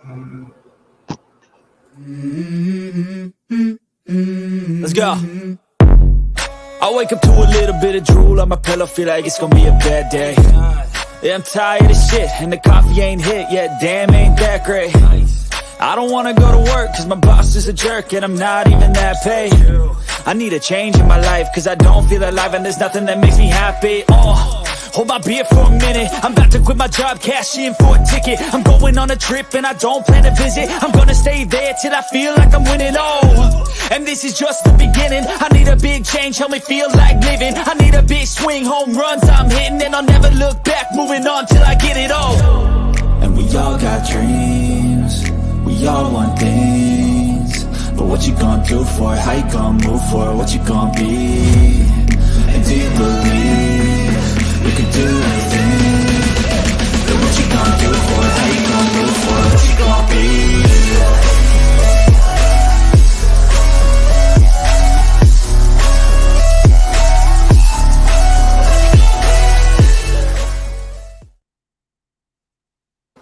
Let's go. I wake up to a little bit of drool on my pillow, feel like it's gonna be a bad day. Yeah, I'm tired of shit, and the coffee ain't hit yet, damn, ain't that great. I don't wanna go to work, cause my boss is a jerk, and I'm not even that paid. I need a change in my life, cause I don't feel alive, and there's nothing that makes me happy. Hold my beer for a minute, I'm about to quit my job, cash in for a ticket. I'm going on a trip and I don't plan to visit. I'm gonna stay there till I feel like I'm winning, and this is just the beginning. I need a big change, help me feel like living. I need a big swing, home runs I'm hitting, and I'll never look back, moving on till I get it all. And we all got dreams, we all want things, but what you gonna do for it, how you gonna move for it, what you gonna be, and do you believe you can do anything? But what you gonna do for it? How you gonna move for it? What you gonna be?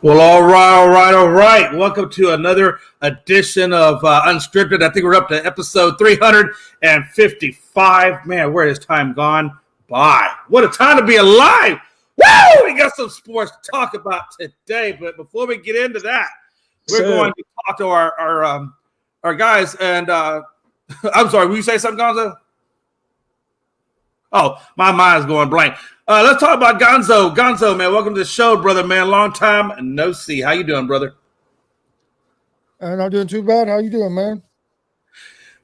Well, all right. Welcome to another edition of Unscripted. I think we're up to episode 355. Man, where has time gone by? What a time to be alive! Woo! We got some sports to talk about today, but before we get into that, we're going to talk to our guys. And I'm sorry, will you say something, Gonzo? Oh, my mind's going blank. Let's talk about Gonzo. Gonzo, man, welcome to the show, brother, man. Long time no see. How you doing, brother? Not doing too bad. How you doing, man?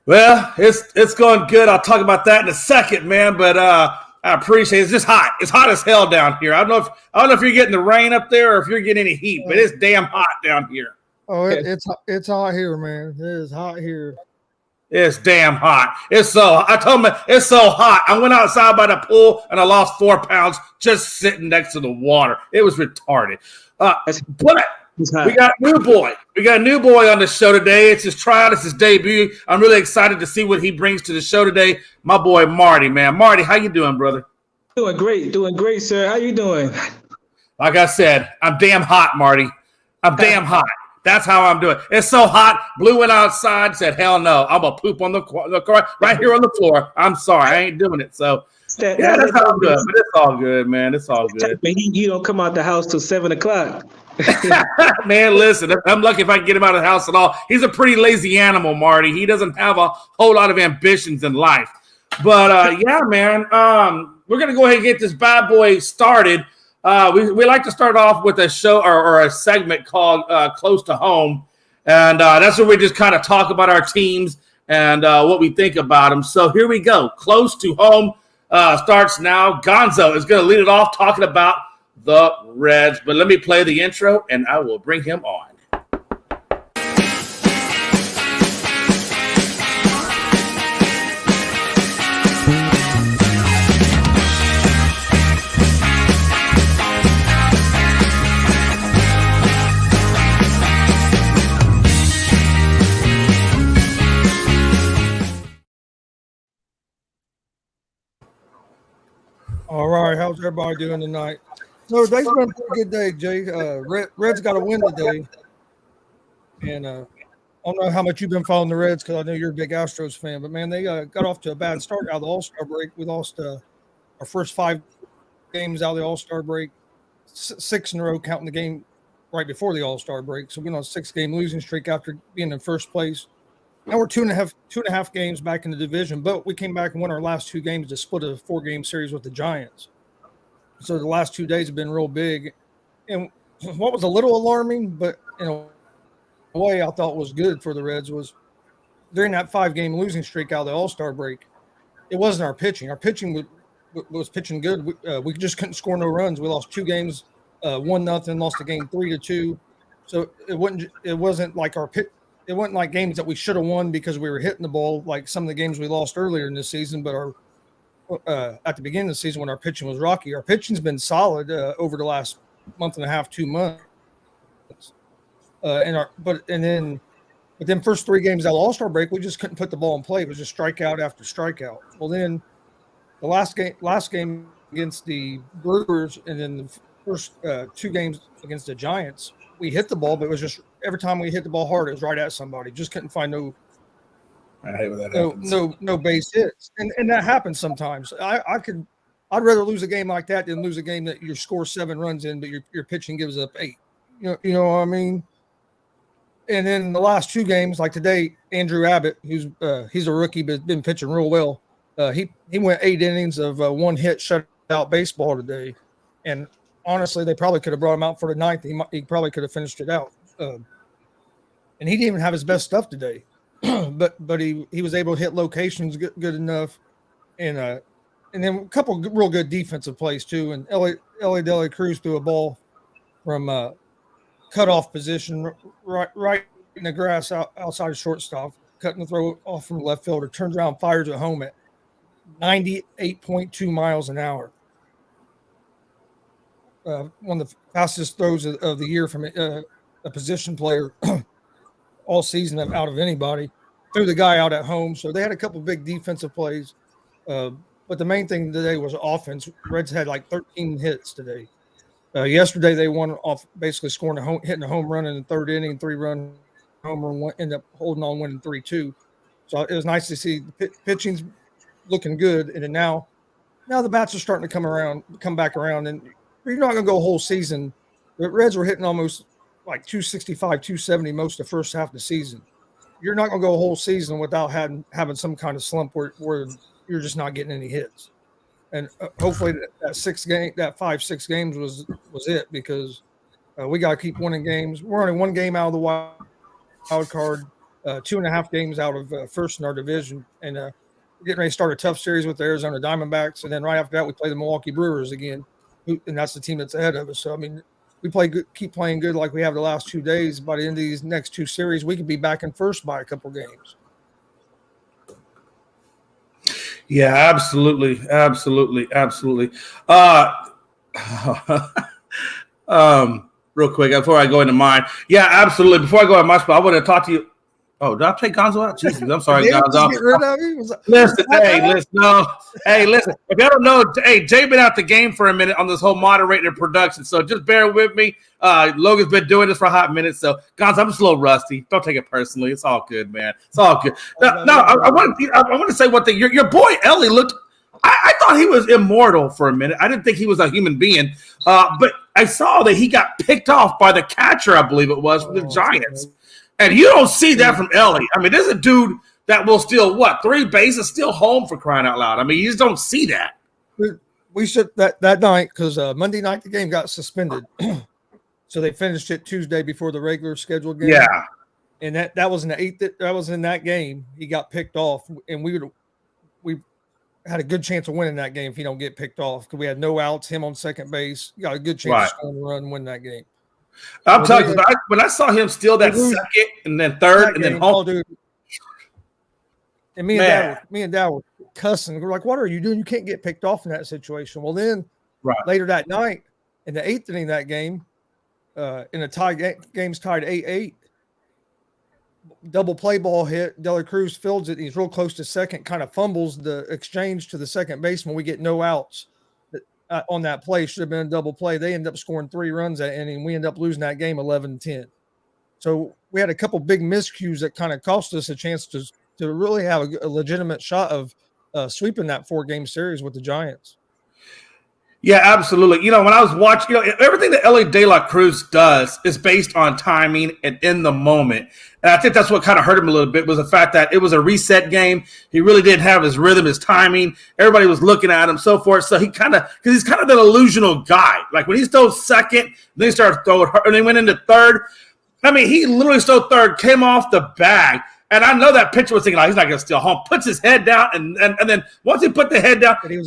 Well, it's going good. I'll talk about that in a second, man. But I appreciate it. It's just hot. It's hot as hell down here. I don't know if you're getting the rain up there or if you're getting any heat, but it's damn hot down here. Oh, it's hot here, man. It is hot here. It's damn hot. I told me it's so hot. I went outside by the pool and I lost 4 pounds just sitting next to the water. It was retarded. But we got a new boy. We got a new boy on the show today. It's his tryout. It's his debut. I'm really excited to see what he brings to the show today. My boy Marty, man. Marty, how you doing, brother? Doing great, sir. How you doing? Like I said, I'm damn hot, Marty. I'm damn hot. That's how I'm doing. It's so hot. Blue went outside, said, hell no. I'm going to poop on the car right here on the floor. I'm sorry. I ain't doing it. So, yeah, that's how I'm doing. But it's all good, man. It's all good. You don't come out the house till 7 o'clock. Man, listen, I'm lucky if I can get him out of the house at all. He's a pretty lazy animal, Marty. He doesn't have a whole lot of ambitions in life. But, yeah, man, we're going to go ahead and get this bad boy started. We like to start off with a show or a segment called Close to Home. And that's where we just kind of talk about our teams and what we think about them. So here we go. Close to Home starts now. Gonzo is going to lead it off talking about the Reds. But let me play the intro, and I will bring him on. All right, how's everybody doing tonight? So today's been a pretty good day, Jay. Reds got a win today, and I don't know how much you've been following the Reds because I know you're a big Astros fan, but man, they got off to a bad start out of the All-Star break. We lost our first 5 games out of the All-Star break, 6 in a row, counting the game right before the All-Star break. So we went on a 6-game losing streak after being in first place. Now we're two and a half games back in the division, but we came back and won our last 2 games to split a 4-game series with the Giants. So the last 2 days have been real big. And what was a little alarming, but in a way I thought was good for the Reds was during that 5-game losing streak out of the All-Star break, it wasn't our pitching. Our pitching was pitching good. We just couldn't score no runs. We lost 2 games, 1-0, lost a game 3-2. So it wasn't like our pitch. It wasn't like games that we should have won because we were hitting the ball like some of the games we lost earlier in the season. But at the beginning of the season when our pitching was rocky, our pitching's been solid over the last month and a half, 2 months. But then first 3 games out of the All-Star break, we just couldn't put the ball in play. It was just strikeout after strikeout. Well, then the last game against the Brewers, and then the first 2 games against the Giants, we hit the ball, but it was just every time we hit the ball hard, it was right at somebody. Just couldn't find I hate when that happens. no base hits, and that happens sometimes. I'd rather lose a game like that than lose a game that you score 7 runs in, but your pitching gives up 8. You know what I mean? And then the last 2 games, like today, Andrew Abbott, he's a rookie but been pitching real well. He went 8 innings of 1 hit shutout baseball today, and honestly, they probably could have brought him out for the 9th. He probably could have finished it out. And he didn't even have his best stuff today, but he was able to hit locations good enough, and then a couple real good defensive plays too. And Ellie De La Cruz threw a ball from cutoff position right in the grass outside of shortstop, cutting the throw off from the left fielder, turns around, fires it home at 98.2 miles an hour. One of the fastest throws of the year from a position player all season out of anybody. Threw the guy out at home. So they had a couple big defensive plays. But the main thing today was offense. Reds had like 13 hits today. Yesterday they won off basically hitting a home run in the 3rd inning, 3-run home run, ended up holding on, winning 3-2. So it was nice to see the pitching's looking good. And then now the bats are starting to come back around, and you're not going to go a whole season. The Reds were hitting almost like 265, 270 most of the first half of the season. You're not going to go a whole season without having some kind of slump where you're just not getting any hits. And hopefully that 5-6 games was it, because we got to keep winning games. We're only 1 game out of the wild card, 2.5 games out of first in our division, and we're getting ready to start a tough series with the Arizona Diamondbacks, and then right after that we play the Milwaukee Brewers again, and that's the team that's ahead of us. So I mean, we keep playing good like we have the last 2 days. By the end of these next 2 series, we could be back in first by a couple games. Yeah, absolutely. Real quick before I go into mine. Yeah, absolutely. Before I go into my spot, I want to talk to you. Oh, did I take Gonzo out? Jesus, I'm sorry, Gonzo. Listen. If y'all don't know, Jay been out the game for a minute on this whole moderator production, so just bear with me. Logan's been doing this for a hot minute, so Gonzo, I'm just a little rusty. Don't take it personally. It's all good, man. It's all good. I want to say one thing. Your boy Ellie looked. I thought he was immortal for a minute. I didn't think he was a human being, but I saw that he got picked off by the catcher, I believe it was, from the Giants. And you don't see that from Ellie. I mean, there's a dude that will steal 3 bases, still home, for crying out loud. I mean, you just don't see that. We should that night, because Monday night the game got suspended, so they finished it Tuesday before the regular scheduled game. Yeah, and that was in the 8th. That was in that game. He got picked off, and we had a good chance of winning that game if he don't get picked off, because we had no outs, him on second base. You got a good chance of scoring a run and win that game. I'm telling you, when I saw him steal that second and then third and then home, dude. And me and Dad were cussing. We're like, "What are you doing? You can't get picked off in that situation." Well, then later that night, in the 8th inning of that game, in a game's tied 8-8, double play ball hit. De La Cruz fields it. He's real close to second, kind of fumbles the exchange to the second baseman. We get no outs. On that play, should have been a double play. They end up scoring 3 runs that inning. We end up losing that game 11-10. So we had a couple big miscues that kind of cost us a chance to really have a legitimate shot of sweeping that 4-game series with the Giants. Yeah, absolutely. When I was watching, everything that Ellie De La Cruz does is based on timing and in the moment. And I think that's what kind of hurt him a little bit, was the fact that it was a reset game. He really didn't have his rhythm, his timing. Everybody was looking at him, so forth. So because he's kind of an illusional guy. Like when he stole second, then he started throwing, and he went into third. I mean, he literally stole third, came off the bag. And I know that pitcher was thinking, he's not going to steal home. Puts his head down, and then once he put the head down, he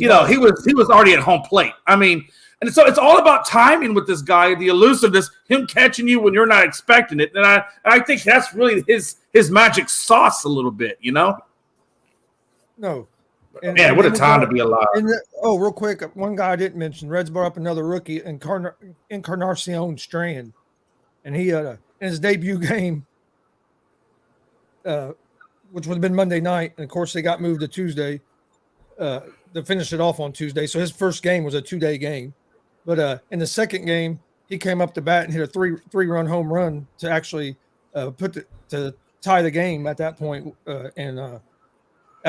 was already at home plate. I mean, and so it's all about timing with this guy, the elusiveness, him catching you when you're not expecting it. And I think that's really his magic sauce a little bit, No. Man, what a time to be alive. Real quick, one guy I didn't mention, Reds brought up another rookie, Encarnacion Strand. And he in his debut game, which would have been Monday night, and of course they got moved to Tuesday to finish it off on Tuesday. So his first game was a 2-day game, but in the second game he came up to bat and hit a three-run home run to actually to tie the game at that point. That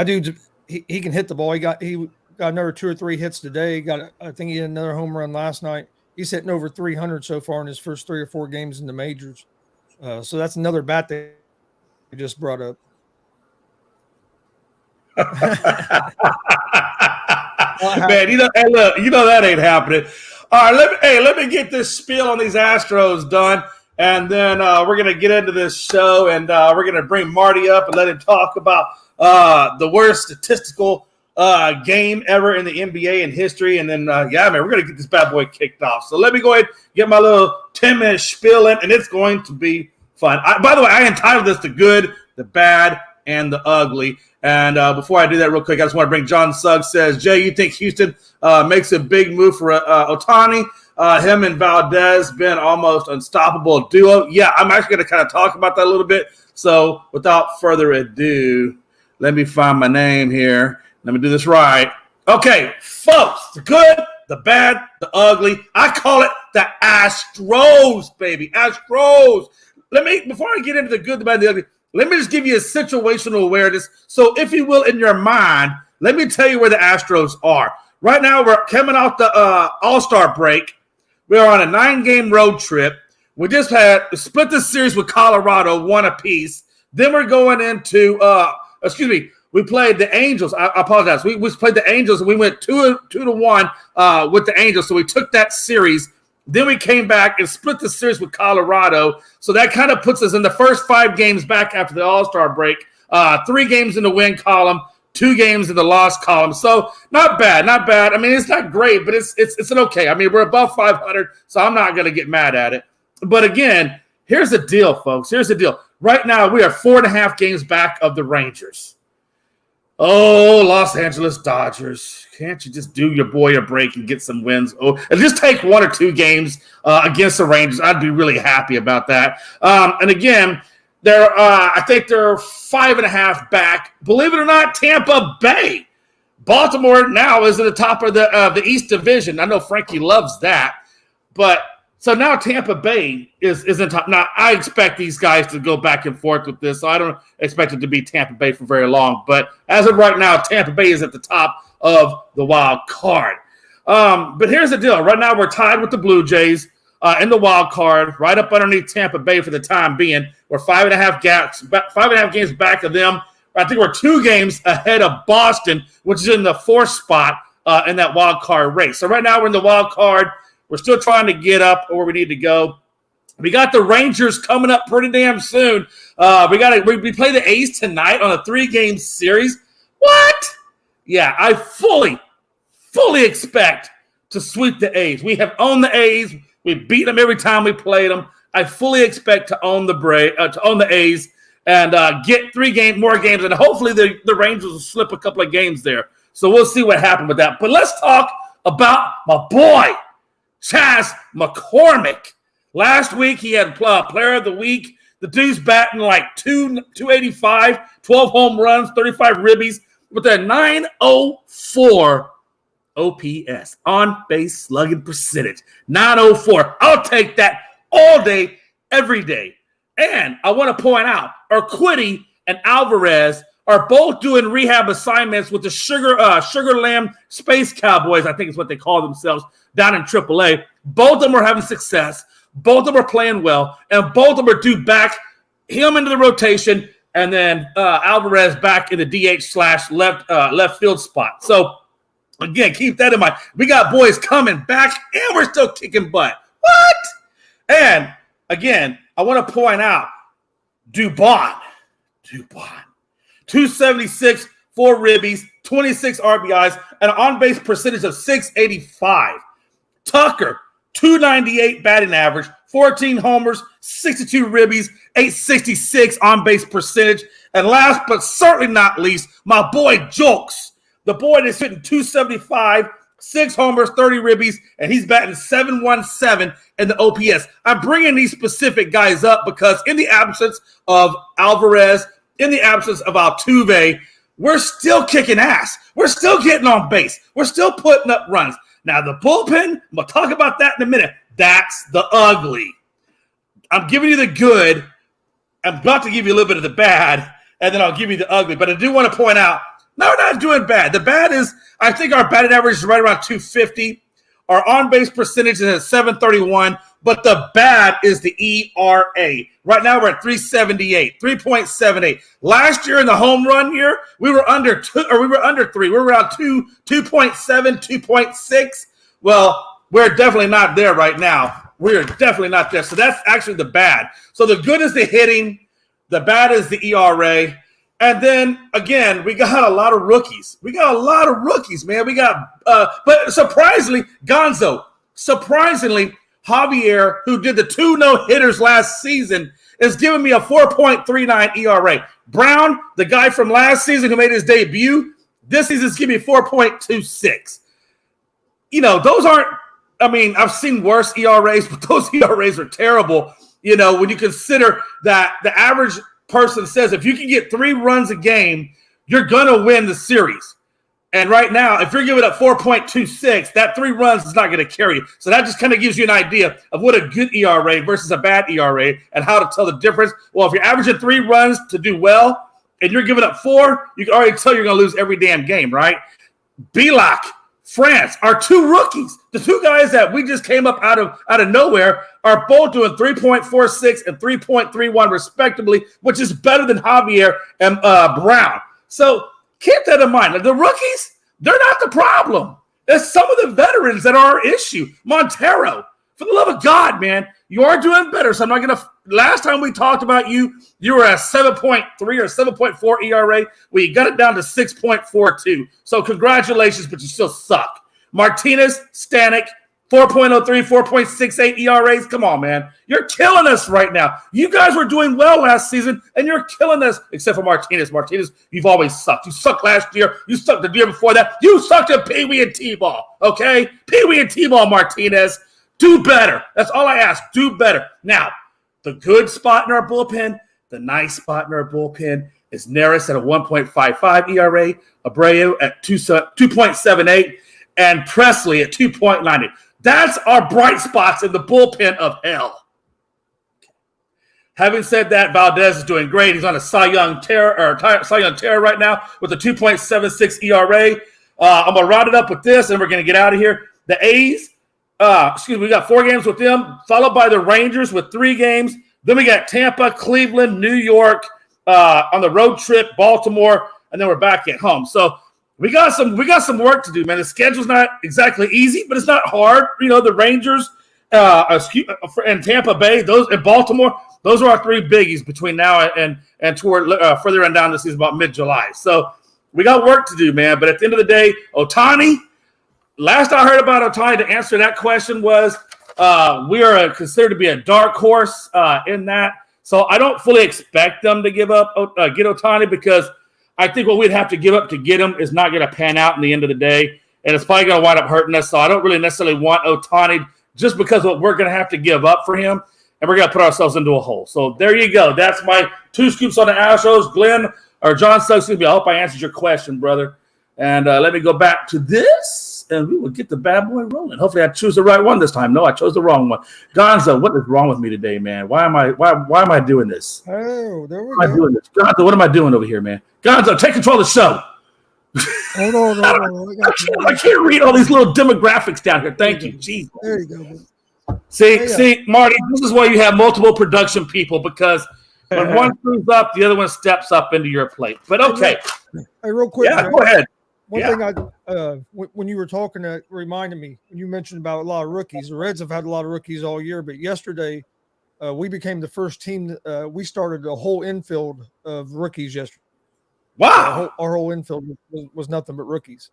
dude, he can hit the ball. He got another 2 or 3 hits today. I think he had another home run last night. He's hitting over 300 so far in his first 3 or 4 games in the majors. So that's another bat that you just brought up. Man, hey, look, that ain't happening. All right, let me get this spiel on these Astros done, and then we're gonna get into this show, and we're gonna bring Marty up and let him talk about the worst statistical game ever in the NBA in history, and then man, we're gonna get this bad boy kicked off. So let me go ahead and get my little 10-minute spiel in, and it's going to be fun. By the way, I entitled this "The Good, the Bad, and the Ugly." And before I do that real quick, I just want to bring John Suggs says, Jay, you think Houston makes a big move for Ohtani? Him and Valdez been almost unstoppable duo. Yeah, I'm actually going to kind of talk about that a little bit. So without further ado, let me find my name here. Let me do this right. Okay, folks, the good, the bad, the ugly. I call it the Astros, baby. Astros. Before I get into the good, the bad, and the ugly, let me just give you a situational awareness. So if you will, in your mind, let me tell you where the Astros are. Right now, we're coming off the All-Star break. We're on a 9-game road trip. We just split the series with Colorado, 1 apiece. Then we're going into, we played the Angels. I apologize. We played the Angels, and we went 2-1 with the Angels. So we took that series. Then we came back and split the series with Colorado. So that kind of puts us in the first 5 games back after the All-Star break. 3 games in the win column, 2 games in the loss column. So not bad. I mean, it's not great, but it's an okay. I mean, we're above 500, so I'm not going to get mad at it. But again, here's the deal, folks. Here's the deal. Right now, we are 4.5 games back of the Rangers. Oh, Los Angeles Dodgers. Can't you just do your boy a break and get some wins? Oh, and just take 1 or 2 games against the Rangers. I'd be really happy about that. And again, I think they're 5.5 back. Believe it or not, Tampa Bay. Baltimore now is at the top of the East Division. I know Frankie loves that. But so now Tampa Bay is in top. Now, I expect these guys to go back and forth with this. So I don't expect it to be Tampa Bay for very long. But as of right now, Tampa Bay is at the top of the wild card. But here's the deal. Right now, we're tied with the Blue Jays in the wild card, right up underneath Tampa Bay for the time being. We're 5.5 games back of them. I think we're 2 games ahead of Boston, which is in the 4th spot in that wild card race. So right now, we're in the wild card. We're still trying to get up where we need to go. We got the Rangers coming up pretty damn soon. We play the A's tonight on a 3-game series. What? Yeah, I fully expect to sweep the A's. We have owned the A's. We beat them every time we played them. I fully expect to own the A's and get 3 more games, and hopefully the Rangers will slip a couple of games there. So we'll see what happens with that. But let's talk about my boy, Chas McCormick. Last week, he had Player of the Week. The dude's batting like 285, 12 home runs, 35 ribbies with a 904 OPS, on-base slugging percentage. 904. I'll take that all day, every day. And I want to point out, Urquidy and Alvarez are both doing rehab assignments with the Sugar Lamb Space Cowboys, I think is what they call themselves, down in AAA. Both of them are having success. Both of them are playing well. And both of them are due back, him into the rotation, and then Alvarez back in the DH/left field spot. So, again, keep that in mind. We got boys coming back, and we're still kicking butt. What? And, again, I want to point out Dubon. 276, 4 ribbies, 26 RBIs, and an on-base percentage of 685. Tucker, 298 batting average, 14 homers, 62 ribbies, 866 on-base percentage. And last but certainly not least, my boy Jokes. The boy that's hitting 275, 6 homers, 30 ribbies, and he's batting 717 in the OPS. I'm bringing these specific guys up because in the absence of Alvarez, in the absence of Altuve, we're still kicking ass. We're still getting on base. We're still putting up runs. Now, the bullpen, we'll talk about that in a minute. That's the ugly. I'm giving you the good. I'm about to give you a little bit of the bad, and then I'll give you the ugly. But I do want to point out, no, we're not doing bad. The bad is, I think our batting average is right around 250. Our on-base percentage is at 731, but the bad is the ERA. Right now we're at 378, 3.78. Last year in the home run year, we were under 2, or we were under 3. We were around 2.7, 2.6. Well, we're definitely not there right now. We are definitely not there. So that's actually the bad. So the good is the hitting. The bad is the ERA. And then, again, we got a lot of rookies. We got a lot of rookies, man. We got but surprisingly, Gonzo, Javier, who did the 2 no-hitters last season, is giving me a 4.39 ERA. Brown, the guy from last season who made his debut, this season's giving me 4.26. You know, those aren't – I mean, I've seen worse ERAs, but those ERAs are terrible, you know, when you consider that the average person says if you can get 3 runs a game, you're going to win the series. And right now, if you're giving up 4.26, that 3 runs is not going to carry you. So that just kind of gives you an idea of what a good ERA versus a bad ERA and how to tell the difference. Well, if you're averaging 3 runs to do well and you're giving up 4, you can already tell you're going to lose every damn game, right? Belak, France, our 2 rookies, the 2 guys that we just came up out of nowhere, are both doing 3.46 and 3.31 respectively, which is better than Javier and Brown. So keep that in mind. Like, the rookies, they're not the problem. It's some of the veterans that are our issue. Montero, for the love of God, man, you are doing better. So I'm not going to – last time we talked about you were at 7.3 or 7.4 ERA. We got it down to 6.42. So congratulations, but you still suck. Martinez, Stanek, 4.03, 4.68 ERAs. Come on, man. You're killing us right now. You guys were doing well last season, and you're killing us, except for Martinez. Martinez, you've always sucked. You sucked last year. You sucked the year before that. You sucked at Pee Wee and T-ball, okay? Pee Wee and T-ball, Martinez. Do better. That's all I ask. Do better. Now, the good spot in our bullpen, the nice spot in our bullpen is Neris at a 1.55 ERA, Abreu at 2.78, and Presley at 2.90. That's our bright spots in the bullpen of hell. Having said that, Valdez is doing great. He's on a Cy Young tear right now with a 2.76 ERA. I'm going to round it up with this, and we're going to get out of here. The A's, we got 4 games with them, followed by the Rangers with 3 games. Then we got Tampa, Cleveland, New York on the road trip, Baltimore, and then we're back at home. So we got some work to do, man. The schedule's not exactly easy, but it's not hard. You know, the Rangers and Tampa Bay, those and Baltimore, those are our 3 biggies between now and toward further on down the season, about mid-July. So we got work to do, man. But at the end of the day, Ohtani. Last I heard about Ohtani, to answer that question was we are considered to be a dark horse in that. So I don't fully expect them to get Ohtani, because I think what we'd have to give up to get him is not going to pan out in the end of the day, and it's probably going to wind up hurting us. So I don't really necessarily want Ohtani just because of what we're going to have to give up for him, and we're going to put ourselves into a hole. So there you go. That's my 2 scoops on the Astros. Glenn or John Suggs, I hope I answered your question, brother. And let me go back to this, and we will get the bad boy rolling. Hopefully I choose the right one this time. No, I chose the wrong one. Gonzo, what is wrong with me today, man? Why am I doing this? Oh, there we Why am I doing this? Gonzo, what am I doing over here, man? Gonzo, take control of the show. Hold on. I can't read all these little demographics down here. Thank you. Jeez. There you go. See, Marty, this is why you have multiple production people, because when one screws up, the other one steps up into your plate. But okay. Hey, real quick. Yeah, go ahead. One thing when you were talking, that reminded me, when you mentioned about a lot of rookies. The Reds have had a lot of rookies all year, but yesterday we became the first team. We started a whole infield of rookies yesterday. Wow. Our whole infield was nothing but rookies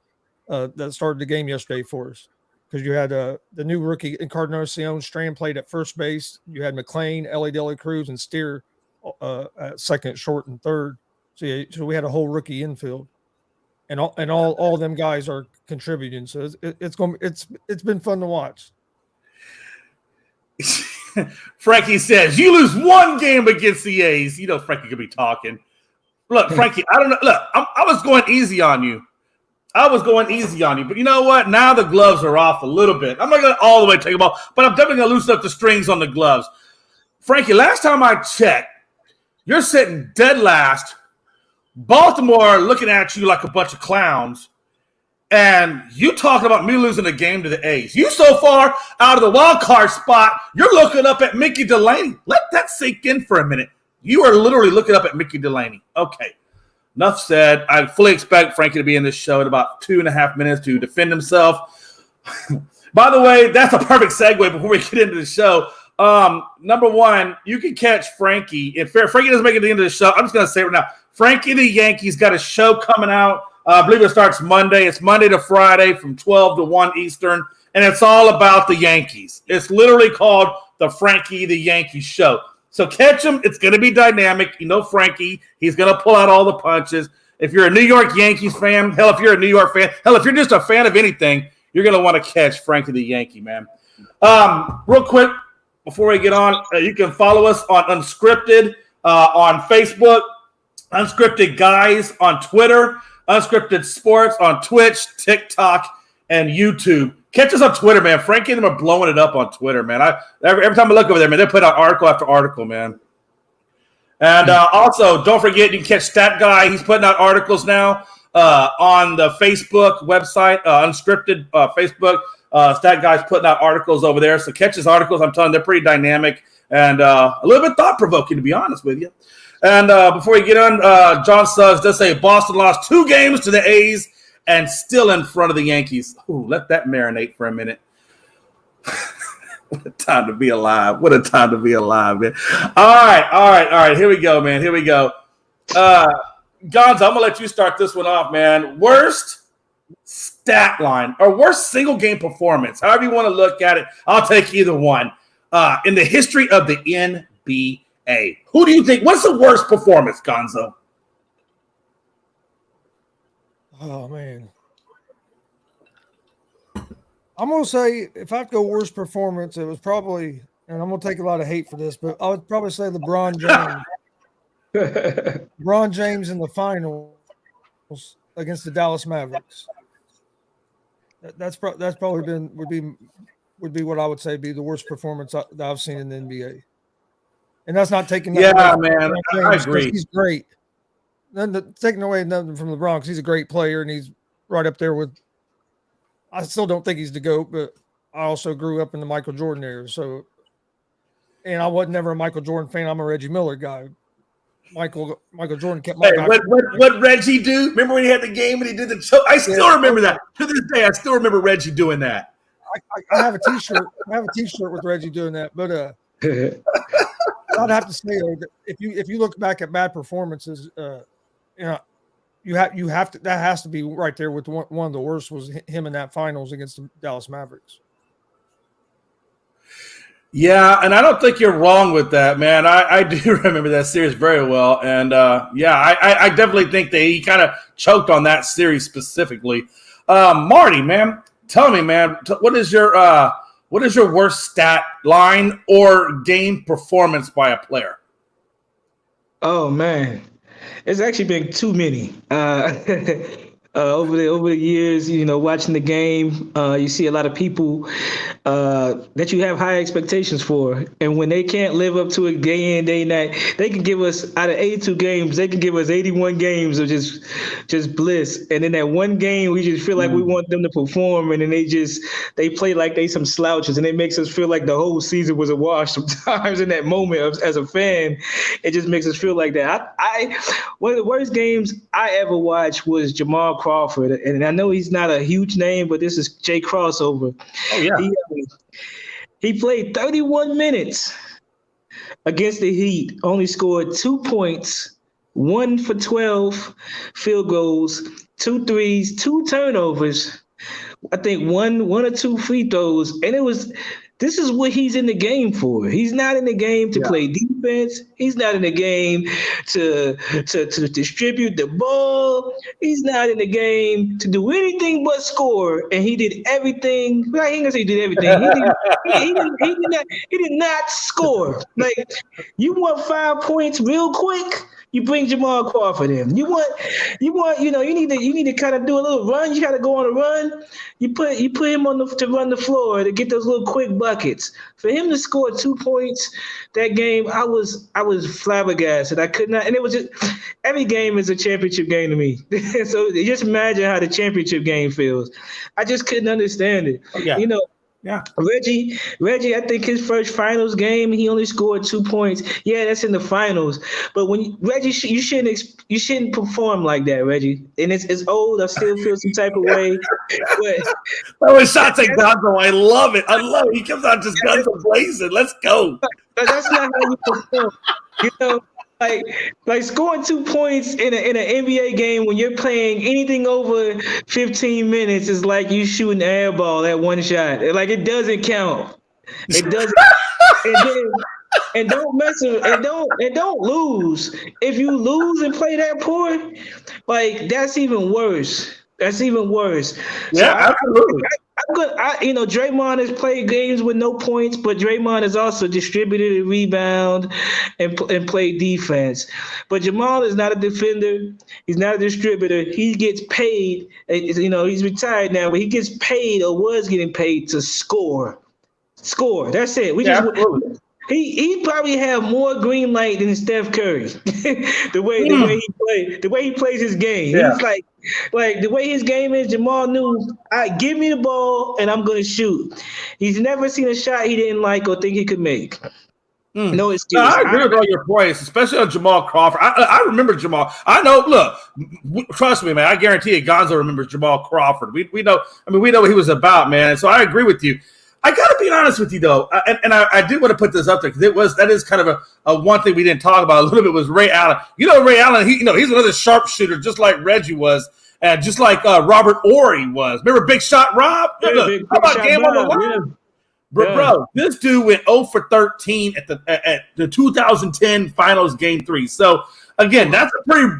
that started the game yesterday for us, because you had the new rookie Encarnacion Strand played at first base. You had McLean, Ellie De La Cruz, and Steer at second, short, and third. So we had a whole rookie infield. And all them guys are contributing, so it's been fun to watch. Frankie says you lose 1 game against the A's. You know Frankie could be talking. Look, Frankie, I don't know. Look, I was going easy on you. I was going easy on you, but you know what? Now the gloves are off a little bit. I'm not going to all the way take them off, but I'm definitely going to loosen up the strings on the gloves. Frankie, last time I checked, you're sitting dead last. Baltimore looking at you like a bunch of clowns. And you talking about me losing a game to the A's. You so far out of the wild card spot, you're looking up at Mickey Delaney. Let that sink in for a minute. You are literally looking up at Mickey Delaney. Okay. Enough said. I fully expect Frankie to be in this show in about 2.5 minutes to defend himself. By the way, that's a perfect segue before we get into the show. Number one, you can catch Frankie. If Frankie doesn't make it to the end of the show, I'm just going to say it right now. Frankie the Yankees got a show coming out. I believe it starts Monday. It's Monday to Friday from 12 to 1 Eastern, and it's all about the Yankees. It's literally called the Frankie the Yankees Show. So catch him. It's going to be dynamic. You know Frankie. He's going to pull out all the punches. If you're a New York Yankees fan, hell, if you're a New York fan, hell, if you're just a fan of anything, you're going to want to catch Frankie the Yankee, man. Real quick, before we get on, you can follow us on Unscripted on Facebook, Unscripted Guys on Twitter, Unscripted Sports on Twitch, TikTok, and YouTube. Catch us on Twitter, man. Frankie and them are blowing it up on Twitter, man. Every time I look over there, man, they put out article after article, man. And also, don't forget, you can catch Stat Guy. He's putting out articles now on the Facebook website, Unscripted Facebook. Stat Guy's putting out articles over there. So catch his articles. I'm telling you, they're pretty dynamic and a little bit thought-provoking, to be honest with you. And before we get on, John Suggs does say Boston lost 2 games to the A's and still in front of the Yankees. Ooh, let that marinate for a minute. What a time to be alive. What a time to be alive, man. All right. Here we go, man. Here we go. Gonzo, I'm going to let you start this one off, man. Worst stat line or worst single game performance, however you want to look at it. I'll take either one. In the history of the NBA. Who do you think? What's the worst performance, Gonzo? Oh, man. I'm going to say, if I have to go worst performance, it was probably, and I'm going to take a lot of hate for this, but I would probably say LeBron James. LeBron James in the finals against the Dallas Mavericks. That's probably would be what I would say be the worst performance that I've seen in the NBA. And that's not taking man. I agree. He's great. Taking away nothing from LeBron because he's a great player and he's right up there with. I still don't think he's the GOAT, but I also grew up in the Michael Jordan era. So, and I was never a Michael Jordan fan. I'm a Reggie Miller guy. Michael Jordan kept my guy. What Reggie do? Remember when he had the game and he did the choke? I still remember that. To this day, I still remember Reggie doing that. I have a T-shirt. I have a T-shirt with Reggie doing that. But I'd have to say though, if you look back at bad performances, you have to, that has to be right there with one of the worst was him in that finals against the Dallas Mavericks. Yeah, and I don't think you're wrong with that, man. I do remember that series very well, and I definitely think that he kind of choked on that series specifically. Marty, man, tell me, man, what is your worst stat line or game performance by a player? Oh man, it's actually been too many. Over the years, watching the game, you see a lot of people that you have high expectations for, and when they can't live up to it day in, day night, they can give us out of 82 games, they can give us 81 games of just bliss, and in that one game, we just feel like we want them to perform, and then they play like they some slouches, and it makes us feel like the whole season was a wash. Sometimes in that moment, as a fan, it just makes us feel like that. One of the worst games I ever watched was Jamal Crawford, and I know he's not a huge name, but this is Jay Crossover. Oh yeah, he played 31 minutes against the Heat, only scored 2 points, 1 for 12 field goals, 2 threes, 2 turnovers, I think one or 2 free throws, and this is what he's in the game for. He's not in the game to play defense. He's not in the game to distribute the ball. He's not in the game to do anything but score. And he did everything. Well, I ain't gonna say he did everything. He did not score. Like, you want 5 points real quick? You bring Jamal Crawford in. You need to kind of do a little run. You got to go on a run. You put him to run the floor to get those little quick buckets. For him to score 2 points that game, I was flabbergasted. I could not, and it was just every game is a championship game to me. So just imagine how the championship game feels. I just couldn't understand it. Oh, yeah. Yeah. Reggie, I think his first finals game, he only scored 2 points. Yeah, that's in the finals. But when Reggie, you shouldn't perform like that, Reggie. And it's old. I still feel some type of way. That was shots at Gonzo. I love it. He comes out just guns blazing. Let's go. But that's not how you perform. Like scoring 2 points in an NBA game when you're playing anything over 15 minutes is like you shooting an air ball at one shot. Like it doesn't count. It doesn't. and don't mess with, and don't lose. If you lose and play that poor, like that's even worse. That's even worse. Yeah, absolutely. I'm good. Draymond has played games with no points, but Draymond has also distributed a rebound and played defense. But Jamal is not a defender. He's not a distributor. He gets paid. He's retired now, but he gets paid or was getting paid to score. That's it. Absolutely. He probably have more green light than Steph Curry. the way he plays his game. Yeah. He's like the way his game is. Jamal knew, give me the ball and I'm gonna shoot. He's never seen a shot he didn't like or think he could make. No excuse. No, I agree with all your points, especially on Jamal Crawford. I remember Jamal. I know. Look, trust me, man. I guarantee you, Gonzo remembers Jamal Crawford. We know. I mean, we know what he was about, man. So I agree with you. I got to be honest with you, though, and I do want to put this up there because that is kind of a one thing we didn't talk about a little bit was Ray Allen. Ray Allen, he's another sharpshooter, just like Reggie was, and just like Robert Ory was. Remember Big Shot Rob? How about Game on the Line? Yeah. Bro, this dude went 0 for 13 at the 2010 Finals Game 3. So again, that's a pretty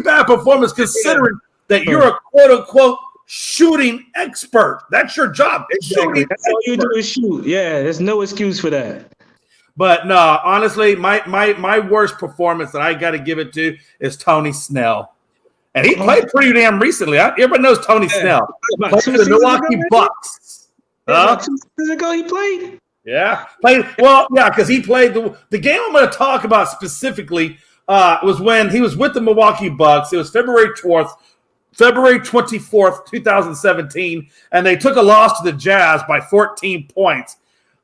bad performance considering that you're a quote unquote shooting expert. That's your job. Exactly. That's all you do is shoot. Yeah, there's no excuse for that. But no, honestly, my worst performance that I got to give it to is Tony Snell. And he played pretty damn recently. Everybody knows Tony Snell. Played for the Milwaukee Bucks. 2 seasons ago he played? Yeah. Because he played the game I'm going to talk about specifically was when he was with the Milwaukee Bucks. It was February 24th, 2017, and they took a loss to the Jazz by 14 points.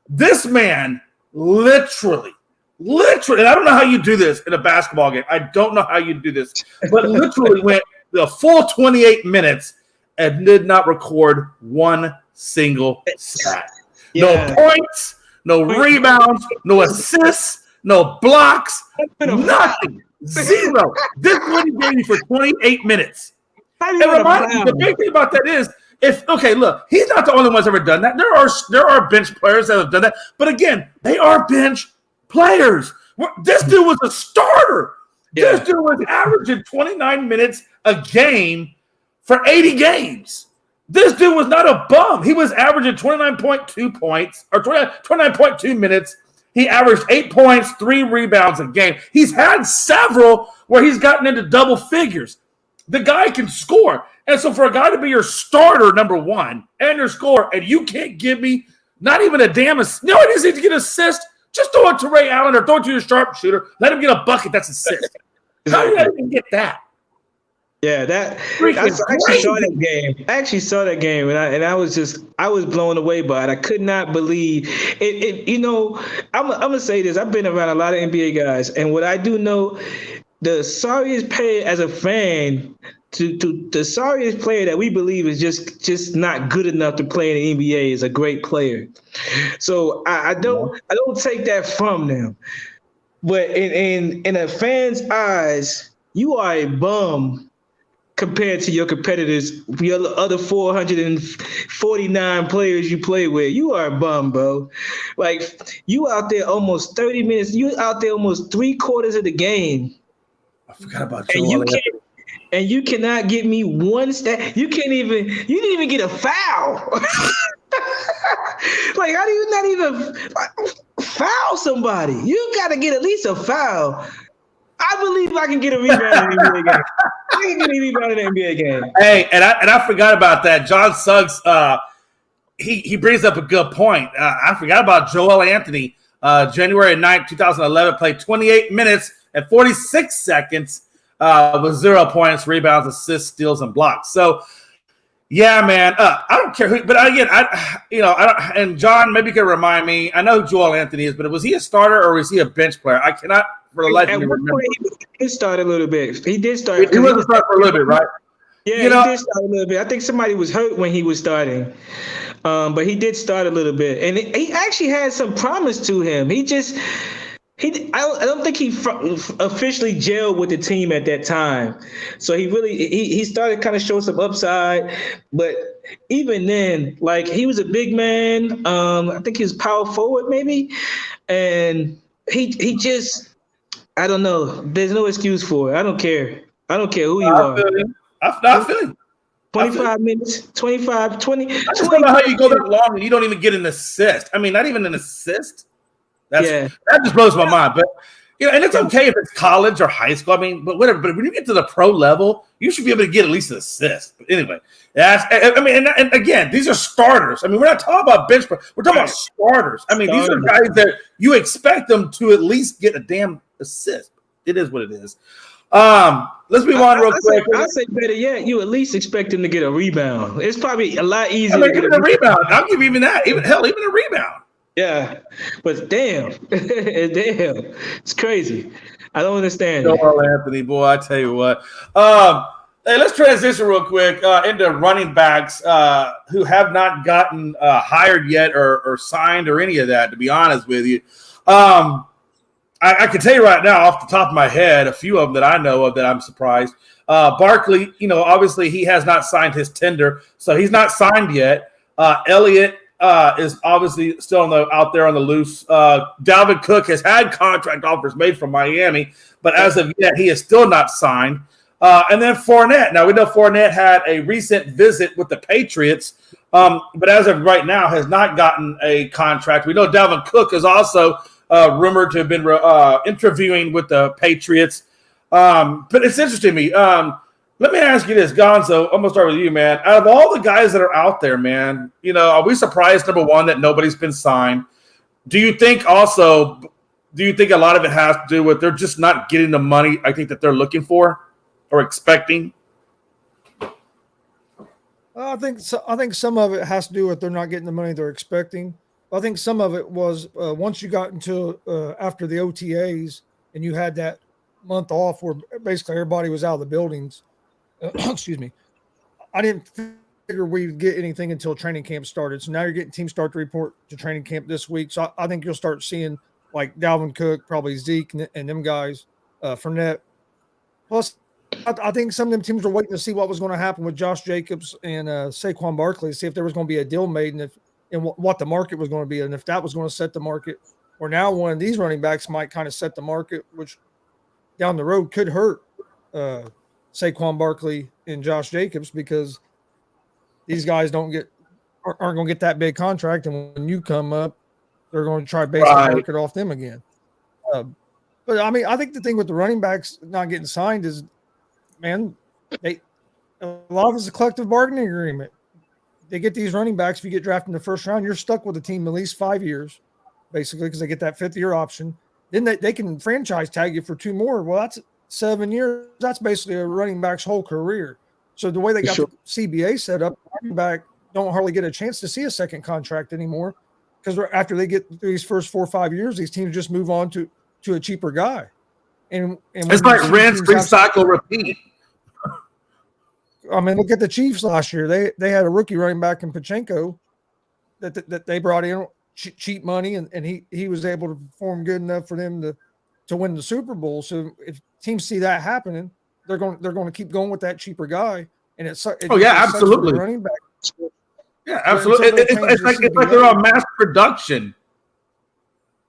This man literally, and I don't know how you do this in a basketball game. I don't know how you do this, but literally went the full 28 minutes and did not record one single stat. No points, no rebounds, no assists, no blocks, nothing. Zero. This is what he gave you for 28 minutes. The big thing about that is, he's not the only one that's ever done that. There are bench players that have done that, but again, they are bench players. This dude was a starter. Yeah. This dude was averaging 29 minutes a game for 80 games. This dude was not a bum. He was averaging 29.2 points or 29.2 minutes. He averaged 8 points, 3 rebounds a game. He's had several where he's gotten into double figures. The guy can score. And so for a guy to be your starter, number one, and your scorer, and you can't give me not even a damn assist. No, he doesn't need to get assist. Just throw it to Ray Allen or throw it to your sharpshooter. Let him get a bucket. That's assist. How do you even get that? Yeah, I actually saw that game. I actually saw that game, and I was blown away by it. I could not believe it. I'm gonna say this. I've been around a lot of NBA guys, and what I do know, the sorriest player as a fan, to the sorriest player that we believe is just not good enough to play in the NBA is a great player. So I don't take that from them. But in a fan's eyes, you are a bum compared to your competitors, your other 449 players you play with. You are a bum, bro. Like, you out there almost 30 minutes. You out there almost 3/4 of the game. I forgot about you. And you cannot get me one stat. You didn't even get a foul. Like, how do you not even foul somebody? You got to get at least a foul. I believe I can get a rebound in an NBA game. I can get a rebound in an NBA game. Hey, and I forgot about that. John Suggs, he brings up a good point. I forgot about Joel Anthony. January 9th, 2011, played 28 minutes and 46 seconds with 0 points, rebounds, assists, steals, and blocks. So, yeah, man, I don't care who, but again, I don't. And John, maybe you can remind me. I know who Joel Anthony is, but was he a starter or was he a bench player? I cannot for the life of me remember. He did start a little bit. He did start. He was a starter for a little bit, right? Yeah, he did start a little bit. I think somebody was hurt when he was starting, but he did start a little bit, and he actually had some promise to him. I don't think he officially gelled with the team at that time. So he started kind of showing some upside, but even then, like he was a big man. I think he was power forward maybe, and he just, I don't know. There's no excuse for it. I don't care. I don't care who you are. I feel you. 25 minutes, 25, 20. I just don't know how you go that long and you don't even get an assist. I mean, not even an assist. That just blows my mind. But and it's okay if it's college or high school. I mean, but whatever. But when you get to the pro level, you should be able to get at least an assist. But anyway, and again, these are starters. I mean, we're not talking about bench. We're talking about starters. I mean, these are guys that you expect them to at least get a damn assist. It is what it is. Let's move on real quick. I say better yet, you at least expect him to get a rebound. It's probably a lot easier to get a rebound. I'll give you even that. Even a rebound. Yeah, but damn, it's crazy. I don't understand. Joel Anthony, boy, I tell you what. Hey, let's transition real quick into running backs who have not gotten hired yet or signed or any of that. To be honest with you, I can tell you right now, off the top of my head, a few of them that I know of that I'm surprised. Barkley, obviously he has not signed his tender, so he's not signed yet. Elliott is obviously still out there on the loose. Dalvin Cook has had contract offers made from Miami, but as of yet, he is still not signed. And then Fournette. Now, we know Fournette had a recent visit with the Patriots, but as of right now has not gotten a contract. We know Dalvin Cook is also rumored to have been interviewing with the Patriots. But it's interesting to me. Let me ask you this, Gonzo. I'm going to start with you, man. Out of all the guys that are out there, man, are we surprised, number one, that nobody's been signed? Do you think a lot of it has to do with they're just not getting the money I think that they're looking for or expecting? I think some of it has to do with they're not getting the money they're expecting. I think some of it was once you got into after the OTAs and you had that month off where basically everybody was out of the buildings. Excuse me. I didn't figure we'd get anything until training camp started. So now you're getting teams start to report to training camp this week. So I think you'll start seeing like Dalvin Cook, probably Zeke and them guys, Fournette. Plus, I think some of them teams were waiting to see what was going to happen with Josh Jacobs and Saquon Barkley, to see if there was going to be a deal made and what the market was going to be, and if that was going to set the market. Or now one of these running backs might kind of set the market, which down the road could hurt Saquon Barkley and Josh Jacobs, because these guys aren't going to get that big contract, and when you come up, they're going to try to base the market off them again. But I mean, I think the thing with the running backs not getting signed is, man, a lot of it's a collective bargaining agreement. They get these running backs. If you get drafted in the first round, you're stuck with the team at least 5 years, basically, because they get that 5th-year option. Then they can franchise tag you for 2 more. Well, that's 7 years. That's basically a running back's whole career. So the way they got the CBA set up, running back don't hardly get a chance to see a second contract anymore, because after they get through these first 4 or 5 years, these teams just move on to a cheaper guy. And it's like rinse, recycle, repeat. I mean, look at the Chiefs last year. They had a rookie running back in Pachenko that they brought in cheap money, and he was able to perform good enough for them to win the Super Bowl. So if teams see that happening, they're going to keep going with that cheaper guy. And absolutely, running back. Yeah, absolutely. It's like they're on mass production.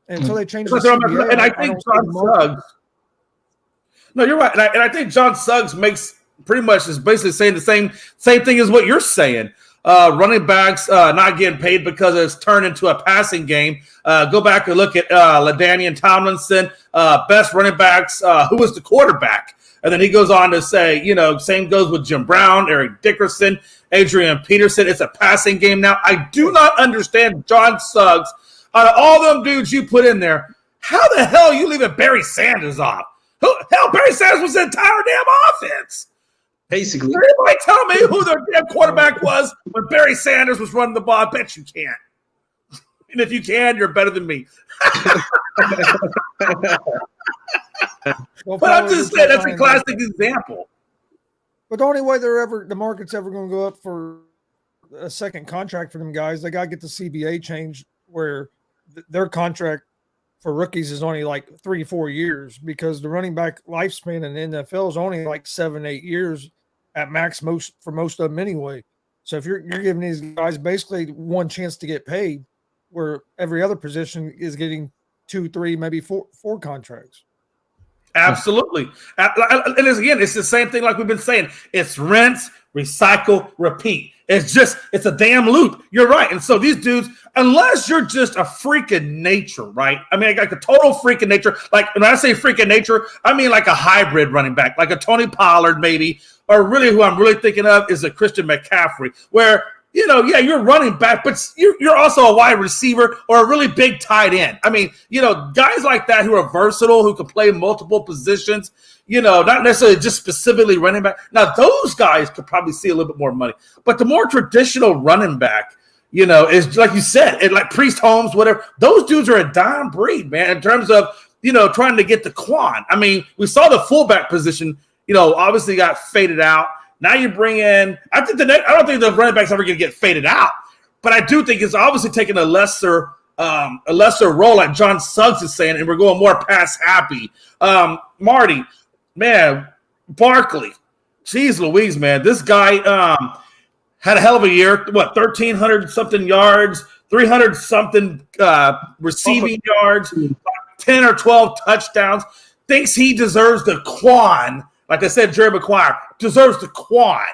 And so they changed CBA, and I think John Suggs. No, you're right, and I think John Suggs makes pretty much is basically saying the same thing as what you're saying. running backs not getting paid because it's turned into a passing game. Go back and look at LaDainian Tomlinson, best running backs. Who was the quarterback? And then he goes on to say, same goes with Jim Brown, Eric Dickerson, Adrian Peterson. It's a passing game now. I do not understand John Suggs. Out of all them dudes you put in there, how the hell are you leaving Barry Sanders off? Hell, Barry Sanders was the entire damn offense. Basically. Can anybody tell me who their damn quarterback was when Barry Sanders was running the ball? I bet you can't. And if you can, you're better than me. But I'm just saying that's a classic example. But the only way the market's ever going to go up for a second contract for them guys, they got to get the CBA changed where their contract for rookies is only like 3-4 years, because the running back lifespan in the NFL is only like 7-8 years at max for most of them anyway. So if you're giving these guys basically one chance to get paid, where every other position is getting 2, 3, maybe four contracts. Absolutely. And again, it's the same thing like we've been saying. It's rinse, recycle, repeat. It's a damn loop. You're right. And so these dudes, unless you're just a freak of nature, right? I mean, like a total freak of nature. Like when I say freak of nature, I mean like a hybrid running back, like a Tony Pollard maybe, or really who I'm really thinking of is a Christian McCaffrey, where you're running back, but you're also a wide receiver or a really big tight end. I mean, guys like that who are versatile, who can play multiple positions, not necessarily just specifically running back. Now, those guys could probably see a little bit more money. But the more traditional running back, is like you said, like Priest Holmes, whatever. Those dudes are a dime breed, man, in terms of, trying to get the quan. I mean, we saw the fullback position, obviously got faded out. Now you bring in, I don't think the running back's ever going to get faded out, but I do think it's obviously taking a lesser role, like John Suggs is saying, and we're going more pass happy. Marty, man, Barkley, geez Louise, man, this guy had a hell of a year. 1,300 something yards, 300 something receiving yards, 10 or 12 touchdowns. Thinks he deserves the quan. Like I said, Jerry Maguire deserves the quan.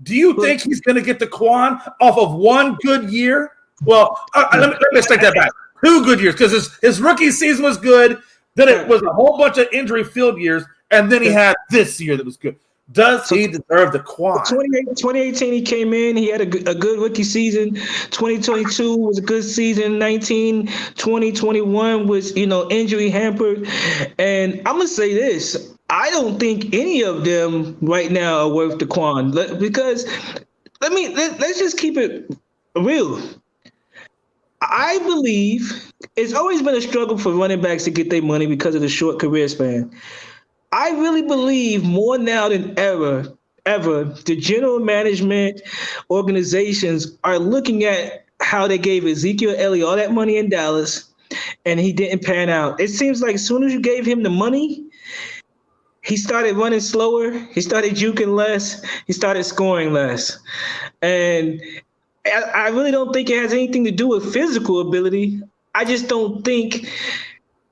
Do you think he's going to get the quan off of one good year? Well, let me take that back. 2 good years, because his rookie season was good. Then it was a whole bunch of injury-filled years, and then he had this year that was good. Does he deserve the quan? 2018, he came in. He had a good rookie season. 2022 was a good season. 2021 was, injury hampered. And I'm going to say this. I don't think any of them right now are worth the quan, because let's just keep it real. I believe it's always been a struggle for running backs to get their money because of the short career span. I really believe more now than ever, the general management organizations are looking at how they gave Ezekiel Elliott all that money in Dallas, and he didn't pan out. It seems like as soon as you gave him the money, he started running slower. He started juking less. He started scoring less. And I really don't think it has anything to do with physical ability. I just don't think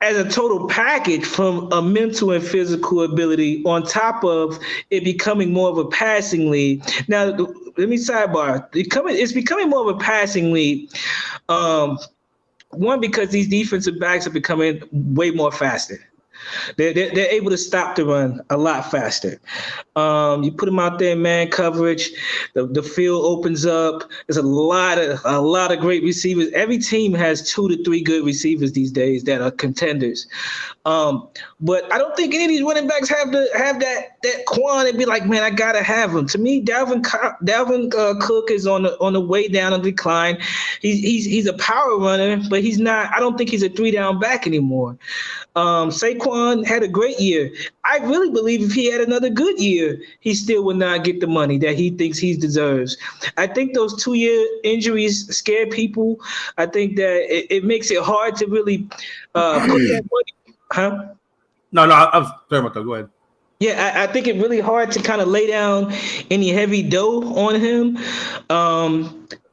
as a total package from a mental and physical ability on top of it becoming more of a passing league. Now, let me sidebar. It's becoming more of a passing league. One, because these defensive backs are becoming way more faster. They're able to stop the run a lot faster. You put them out there in man coverage, the field opens up. There's a lot of great receivers. Every team has 2 to 3 good receivers these days that are contenders. But I don't think any of these running backs have that quan and be like, man, I gotta have him. To me, Dalvin Cook is on the way down on decline. He's a power runner, but he's not. I don't think he's a 3-down back anymore. Saquon had a great year. I really believe if he had another good year, he still would not get the money that he thinks he deserves. I think those 2-year injuries scare people. I think that it makes it hard to really put that money. Huh? No, I was sorry about that. Go ahead. Yeah, I think it's really hard to kind of lay down any heavy dough on him.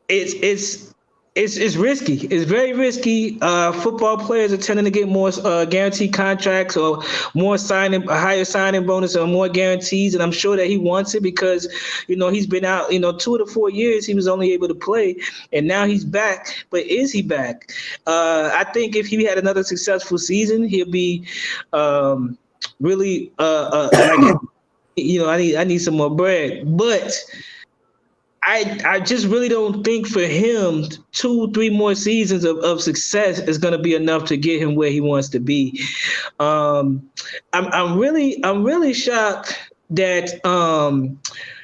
It's It's risky. It's very risky. Football players are tending to get more guaranteed contracts or more a higher signing bonus or more guarantees. And I'm sure that he wants it because, he's been out, 2 to 4 years, he was only able to play and now he's back. But is he back? I think if he had another successful season, he'll be really like, I need some more bread. But I just really don't think for him 2-3 more seasons of success is going to be enough to get him where he wants to be. I'm really shocked that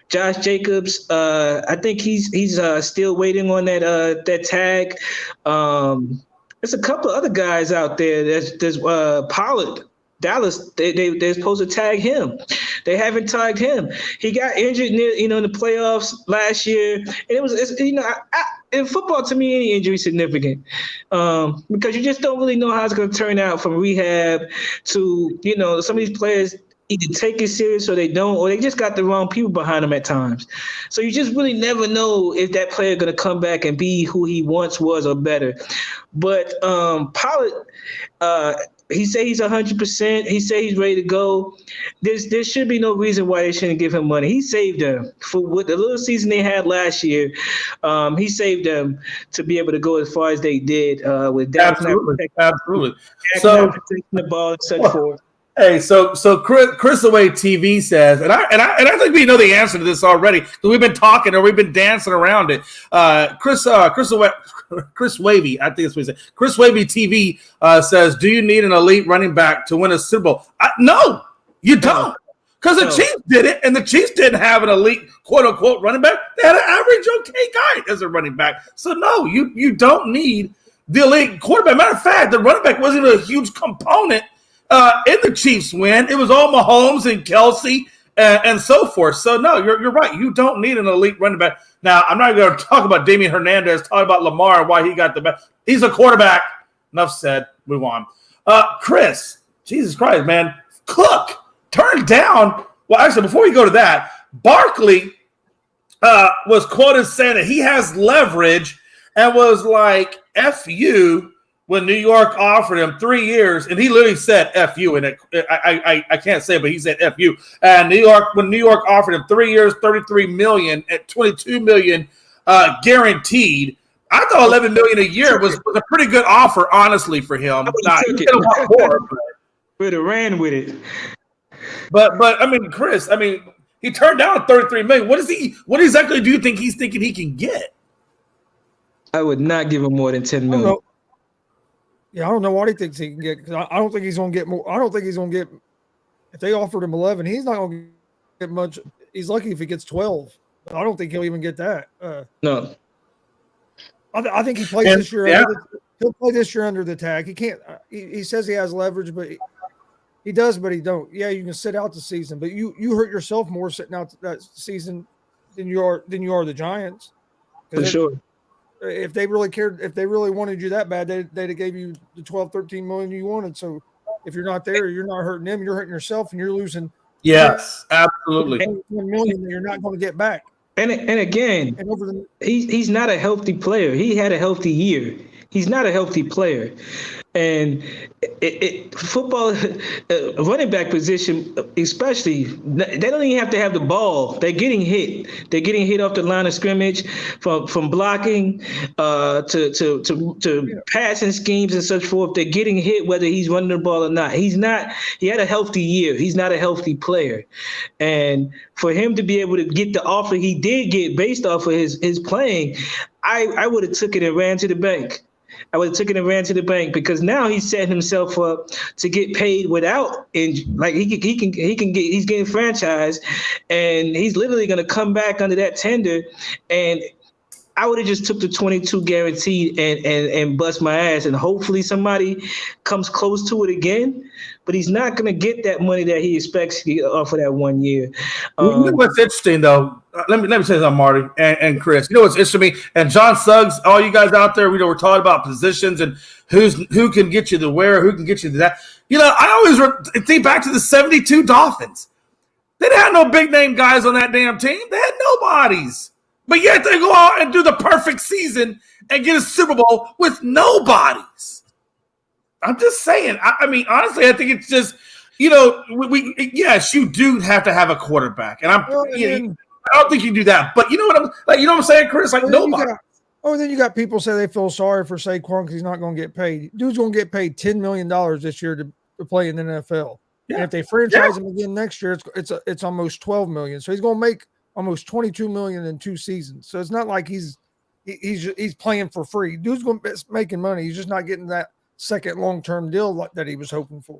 Josh Jacobs. I think he's still waiting on that tag. There's a couple of other guys out there. There's Pollard. Dallas, they're supposed to tag him. They haven't tagged him. He got injured in the playoffs last year, and in football, to me, any injury is significant because you just don't really know how it's going to turn out from rehab to some of these players either take it serious or they don't, or they just got the wrong people behind them at times. So you just really never know if that player is going to come back and be who he once was or better. But Pollard. He say he's 100%. He say he's ready to go. There should be no reason why they shouldn't give him money. He saved them for what the little season they had last year. He saved them to be able to go as far as they did with absolutely. So protecting the ball and such forth. Hey, so Chris Away TV says, and I think we know the answer to this already because we've been talking or we've been dancing around it. Chris Wavy, I think that's what he said. Chris Wavy TV says, "Do you need an elite running back to win a Super Bowl?" No, you don't, because the Chiefs did it, and the Chiefs didn't have an elite quote unquote running back. They had an average okay guy as a running back. So no, you don't need the elite quarterback. Matter of fact, the running back wasn't even a huge component in the Chiefs win. It was all Mahomes and Kelsey and so forth. So no, you're right. You don't need an elite running back. Now, I'm not going to talk about Damian Hernandez, talk about Lamar and why he got the best. He's a quarterback. Enough said. Move on. Chris, Jesus Christ, man. Cook turned down. Well, actually, before we go to that, Barkley was quoted saying that he has leverage and was like, F you, when New York offered him 3 years, and he literally said "F you," and I can't say it, but he said "F you." And when New York offered him 3 years, $33 million at $22 million guaranteed, I thought $11 million a year was a pretty good offer, honestly, for him. He could have want more, would have ran with it. But I mean, Chris, he turned down $33 million. What exactly do you think he's thinking he can get? I would not give him more than $10 million. Yeah, I don't know what he thinks he can get because I don't think he's going to get more. I don't think he's going to get. If they offered him 11, he's not going to get much. He's lucky if he gets 12. But I don't think he'll even get that. No. I think he plays this year. Yeah. He'll play this year under the tag. He can't. He says he has leverage, but he does, but he don't. Yeah, you can sit out the season, but you hurt yourself more sitting out that season than you are the Giants. For sure. If they really cared, if they really wanted you that bad, they'd have gave you the 12, 13 million you wanted. So if you're not there, you're not hurting them, you're hurting yourself, and you're losing. Yes, absolutely. $1 million that you're not going to get back. And again, he's not a healthy player. He had a healthy year. He's not a healthy player. And football, running back position, especially, they don't even have to have the ball. They're getting hit. They're getting hit off the line of scrimmage from blocking to passing schemes and such forth. They're getting hit whether he's running the ball or not. He had a healthy year. He's not a healthy player. And for him to be able to get the offer he did get based off of his playing, I would have took it and ran to the bank. I would have taken and ran to the bank because now he's setting himself up to get paid without injury. Like he's getting franchised, and he's literally going to come back under that tender. And I would have just took the 22 guaranteed and bust my ass, and hopefully somebody comes close to it again. But he's not going to get that money that he expects off of that 1 year. You know what's interesting, though? Let me say something, Marty and Chris. You know what's interesting to me? And John Suggs, all you guys out there, we're talking about positions and who can get you to where, who can get you to that. I always think back to the 72 Dolphins. They didn't have no big-name guys on that damn team. They had nobodies. But yet they go out and do the perfect season and get a Super Bowl with nobodies. I'm just saying. I mean, honestly, I think it's just, yes, you do have to have a quarterback, and I don't think you do that. But you know what I'm saying, Chris? Like nobody. Then you got people say they feel sorry for Saquon because he's not going to get paid. Dude's going to get paid $10 million this year to play in the NFL. Yeah. And if they franchise him again next year, it's almost $12 million. So he's going to make almost $22 million in 2 seasons. So it's not like he's playing for free. Dude's going to be making money. He's just not getting that second long-term deal that he was hoping for.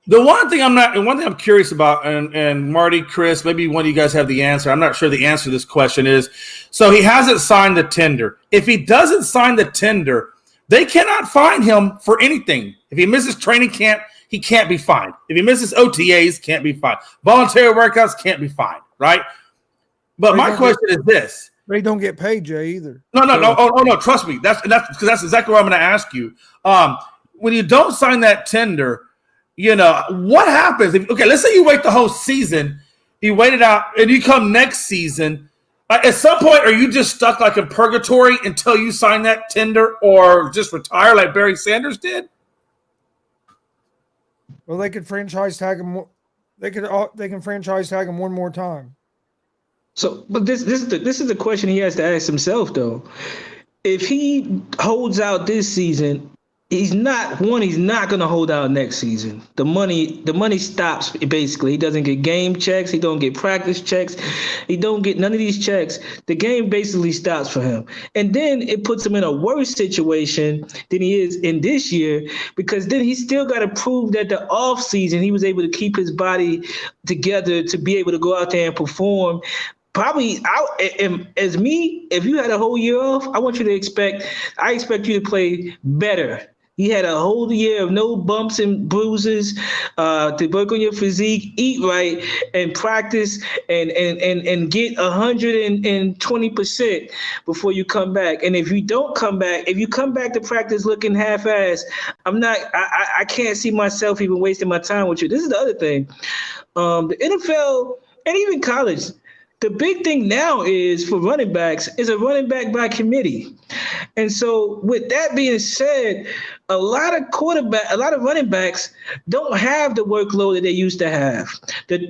The one thing I'm curious about, and Marty, Chris, maybe one of you guys have the answer. I'm not sure the answer to this question is, so he hasn't signed the tender. If he doesn't sign the tender, they cannot fine him for anything. If he misses training camp, he can't be fined. If he misses OTAs, can't be fined. Voluntary workouts can't be fined, right? But my question is this. But he don't get paid, Jay, either. No. Trust me. That's exactly what I'm going to ask you. When you don't sign that tender, what happens? Let's say you wait the whole season, you wait it out, and you come next season. At some point, are you just stuck like in purgatory until you sign that tender or just retire like Barry Sanders did? Well, they could franchise tag him. They can franchise tag him one more time. So, but this is the question he has to ask himself, though. If he holds out this season, he's not going to hold out next season. The money stops basically. He doesn't get game checks. He don't get practice checks. He don't get none of these checks. The game basically stops for him. And then it puts him in a worse situation than he is in this year, because then he's still got to prove that the off season he was able to keep his body together to be able to go out there and perform. Probably as me, if you had a whole year off, I expect you to play better. He had a whole year of no bumps and bruises, to work on your physique, eat right, and practice and get 120% before you come back. And if you don't come back, if you come back to practice looking half-assed, I can't see myself even wasting my time with you. This is the other thing. The NFL and even college, the big thing now is for running backs is a running back by committee. And so with that being said, a lot of running backs don't have the workload that they used to have. They're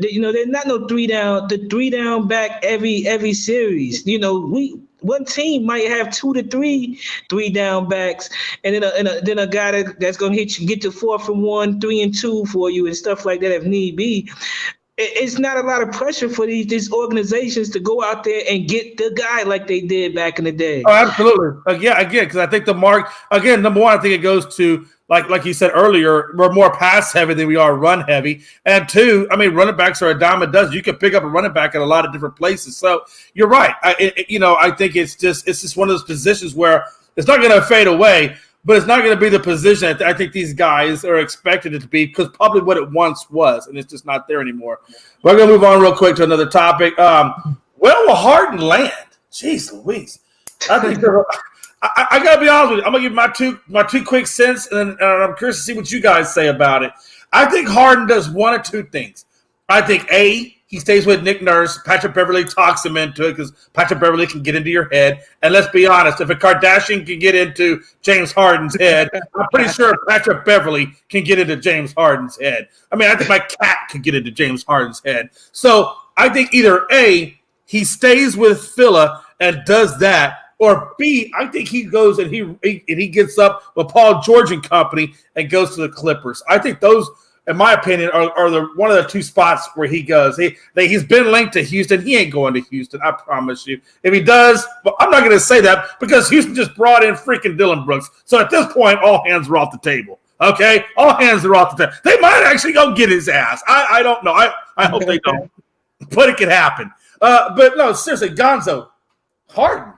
not no three down back every series. One team might have 2 to 3 down backs, and then a guy that's going to get to 4th and 1, 3 and 2 for you and stuff like that if need be. It's not a lot of pressure for these organizations to go out there and get the guy like they did back in the day. Oh, absolutely. Because I think number one, I think it goes to, like you said earlier, we're more pass heavy than we are run heavy. And 2, running backs are a dime a dozen. You can pick up a running back at a lot of different places. So you're right. I think it's just one of those positions where it's not going to fade away, but it's not going to be the position that I think these guys are expected it to be, because probably what it once was, and it's just not there anymore. We're going to move on real quick to another topic. Where will Harden land? Jeez Louise. I think I got to be honest with you. I'm going to give my two quick cents, and I'm curious to see what you guys say about it. I think Harden does one of 2 things. I think, A, he stays with Nick Nurse. Patrick Beverley talks him into it because Patrick Beverley can get into your head. And let's be honest, if a Kardashian can get into James Harden's head, I'm pretty sure Patrick Beverley can get into James Harden's head. I think my cat can get into James Harden's head. So I think either A, he stays with Phila and does that, or B, I think he goes and he gets up with Paul George and company and goes to the Clippers. I think those, in my opinion, are the one of the 2 spots where he goes. He's been linked to Houston. He ain't going to Houston, I promise you. If he does, well, I'm not going to say that because Houston just brought in freaking Dylan Brooks. So at this point, all hands are off the table. Okay? All hands are off the table. They might actually go get his ass. I don't know. I hope they don't. But it could happen. But no, seriously, Gonzo, Harden,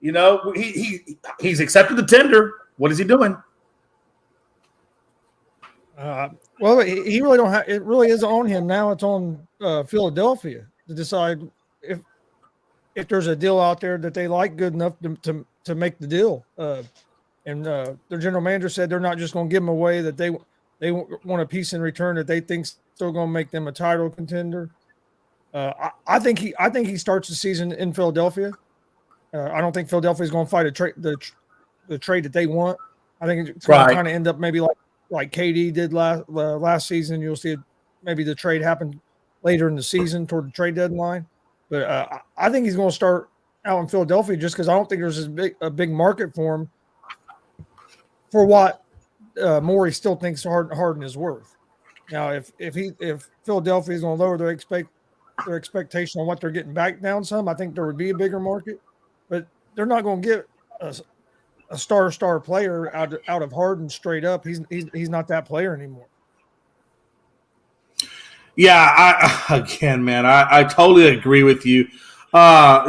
he's accepted the tender. What is he doing? Well, he really don't have. It really is on him now. It's on Philadelphia to decide if there's a deal out there that they like good enough to make the deal. And their general manager said they're not just going to give him away. That they want a piece in return that they think still going to make them a title contender. I think he starts the season in Philadelphia. I don't think Philadelphia is going to fight the trade that they want. I think it's going Right. to kind of end up maybe like KD did last season. You'll see maybe the trade happen later in the season toward the trade deadline. But I think he's going to start out in Philadelphia just because I don't think there's a big market for him for what Morey still thinks Harden is worth. Now, if Philadelphia is going to lower their expectation on what they're getting back down some, I think there would be a bigger market. But they're not going to get a star player out of Harden straight up. He's not that player anymore. Yeah, I totally agree with you. I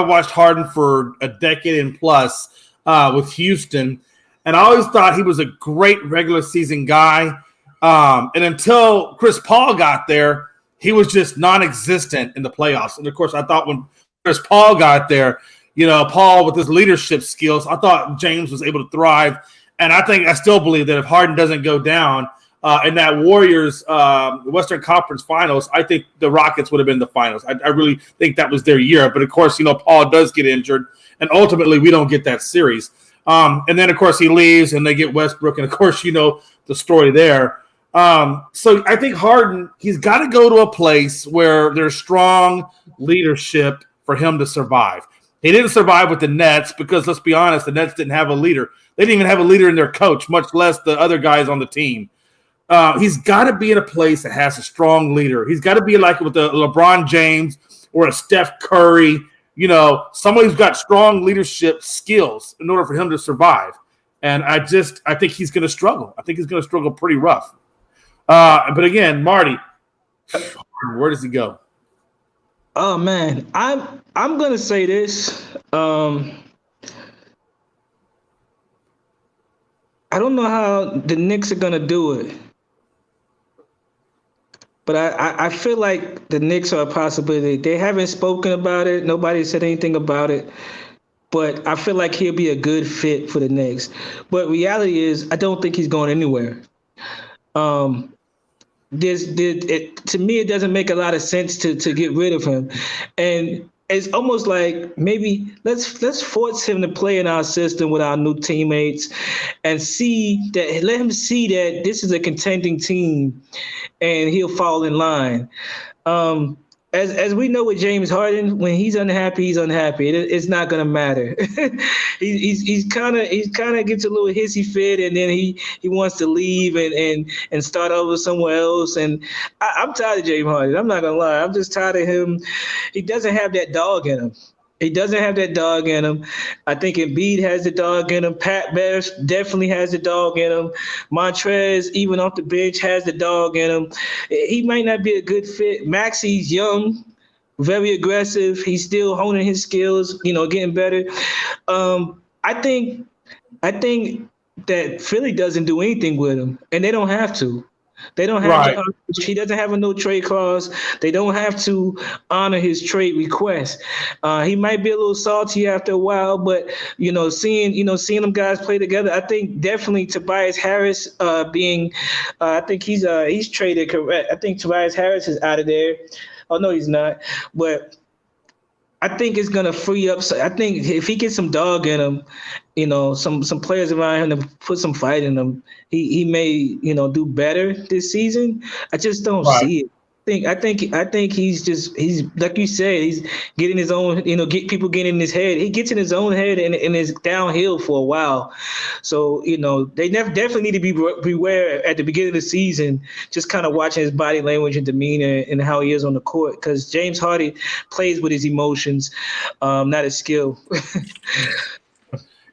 watched Harden for a decade and plus with Houston, and I always thought he was a great regular season guy. And until Chris Paul got there, he was just non-existent in the playoffs. And of course, I thought when Chris Paul got there, Paul with his leadership skills, I thought James was able to thrive. And I still believe that if Harden doesn't go down in that Warriors Western Conference Finals, I think the Rockets would have been the finals. I really think that was their year. But of course, Paul does get injured, and ultimately we don't get that series. And then of course he leaves, and they get Westbrook, and of course the story there. So I think Harden, he's got to go to a place where there's strong leadership for him to survive. He didn't survive with the Nets because, let's be honest, the Nets didn't have a leader. They didn't even have a leader in their coach, much less the other guys on the team. He's got to be in a place that has a strong leader. He's got to be like with a LeBron James or a Steph Curry, somebody who's got strong leadership skills in order for him to survive. And I think he's going to struggle. I think he's going to struggle pretty rough. But again, Marty, where does he go? Oh man, I'm gonna say this. I don't know how the Knicks are gonna do it, but I feel like the Knicks are a possibility. They haven't spoken about it. Nobody said anything about it. But I feel like he'll be a good fit for the Knicks. But reality is, I don't think he's going anywhere. To me, it doesn't make a lot of sense to get rid of him, and it's almost like maybe let's force him to play in our system with our new teammates, and let him see that this is a contending team, and he'll fall in line. As we know with James Harden, when he's unhappy, he's unhappy. It's not gonna matter. he's kind of gets a little hissy fit, and then he wants to leave and start over somewhere else. And I'm tired of James Harden. I'm not gonna lie. I'm just tired of him. He doesn't have that dog in him. I think Embiid has the dog in him. Pat Bev definitely has the dog in him. Montrez, even off the bench, has the dog in him. He might not be a good fit. Maxi's young, very aggressive. He's still honing his skills, getting better. I think that Philly doesn't do anything with him, and they don't have to. They don't have to, he doesn't have a no trade clause. They don't have to honor his trade request. He might be a little salty after a while, but seeing them guys play together, I think definitely Tobias Harris I think he's traded correct. I think Tobias Harris is out of there. Oh no, he's not. But I think it's gonna free up. I think if he gets some dog in him, some players around him to put some fight in him, he may do better this season. I just don't see it. I think he's like you said, he's getting his own, get people getting in his head. He gets in his own head and is downhill for a while. So, they definitely need to beware at the beginning of the season, just kind of watching his body language and demeanor and how he is on the court. Because James Harden plays with his emotions, not his skill.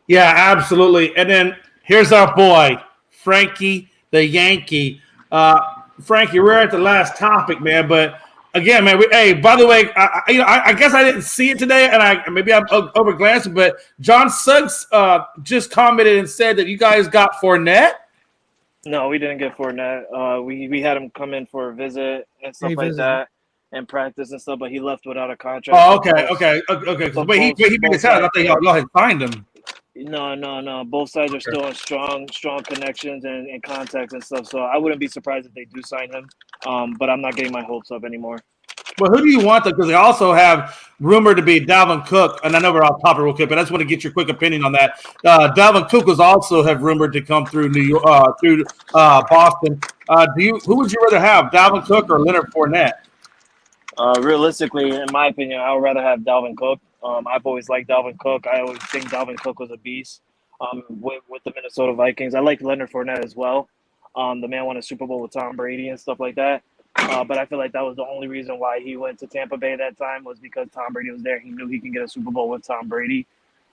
Yeah, absolutely. And then here's our boy, Frankie the Yankee. Frankie, we're at the last topic, man. But again, man, by the way, I guess I didn't see it today, and I'm overglancing, but John Suggs just commented and said that you guys got Fournette. No, we didn't get Fournette. We had him come in for a visit and stuff like that, and practice and stuff, but he left without a contract. Oh, okay. But he made his head. I thought y'all had signed him. No. Both sides are still in strong connections and contacts and stuff. So I wouldn't be surprised if they do sign him. But I'm not getting my hopes up anymore. But who do you want, though? Because they also have rumored to be Dalvin Cook, and I know we're off topic real quick, but I just want to get your quick opinion on that. Dalvin Cook was also have rumored to come through New York, through Boston. Who would you rather have, Dalvin Cook or Leonard Fournette? Realistically, in my opinion, I would rather have Dalvin Cook. I've always liked Dalvin Cook. I always think Dalvin Cook was a beast with the Minnesota Vikings. I like Leonard Fournette as well. The man won a Super Bowl with Tom Brady and stuff like that. But I feel like that was the only reason why he went to Tampa Bay that time was because Tom Brady was there. He knew he can get a Super Bowl with Tom Brady.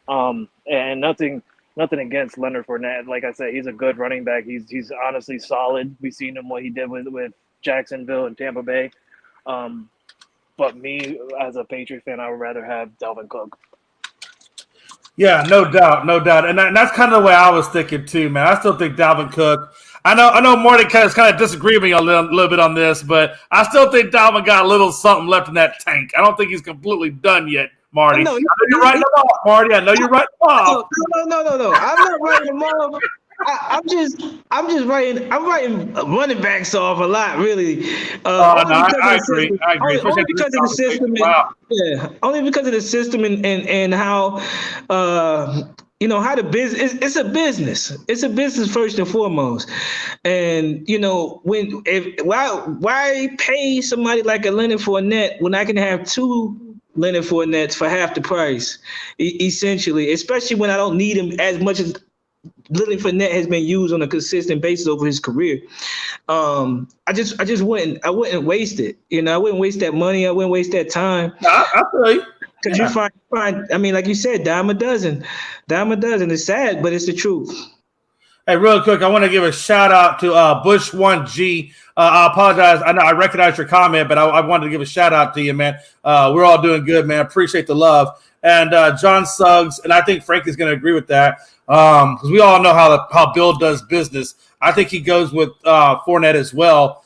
And nothing against Leonard Fournette. Like I said, he's a good running back. He's honestly solid. We've seen him what he did with Jacksonville and Tampa Bay. But me, as a Patriot fan, I would rather have Dalvin Cook. Yeah, no doubt. And that's kind of the way I was thinking too, man. I still think Dalvin Cook. I know Marty kind of disagree with me a little bit on this, but I still think Dalvin got a little something left in that tank. I don't think he's completely done yet, Marty. I know you're writing him off, Marty. I know you're writing him off. No. I'm not writing him off. I'm just writing. I'm writing running backs off a lot, really. I agree. Only because of the system. Wow. Only because of the system and how how the business. It's a business. It's a business first and foremost. And why pay somebody like a Leonard Fournette when I can have two Leonard Fournettes for half the price, essentially, especially when I don't need him as much as Leonard Fournette has been used on a consistent basis over his career. I wouldn't waste it. I wouldn't waste that money. I wouldn't waste that time. I feel you. Because you find, I mean, like you said, dime a dozen. It's sad, but it's the truth. Hey, real quick, I want to give a shout out to Bush1G. I apologize. I know I recognize your comment, but I wanted to give a shout out to you, man. We're all doing good, man. Appreciate the love. And John Suggs, and I think Frank is going to agree with that because we all know how Bill does business. I think he goes with Fournette as well,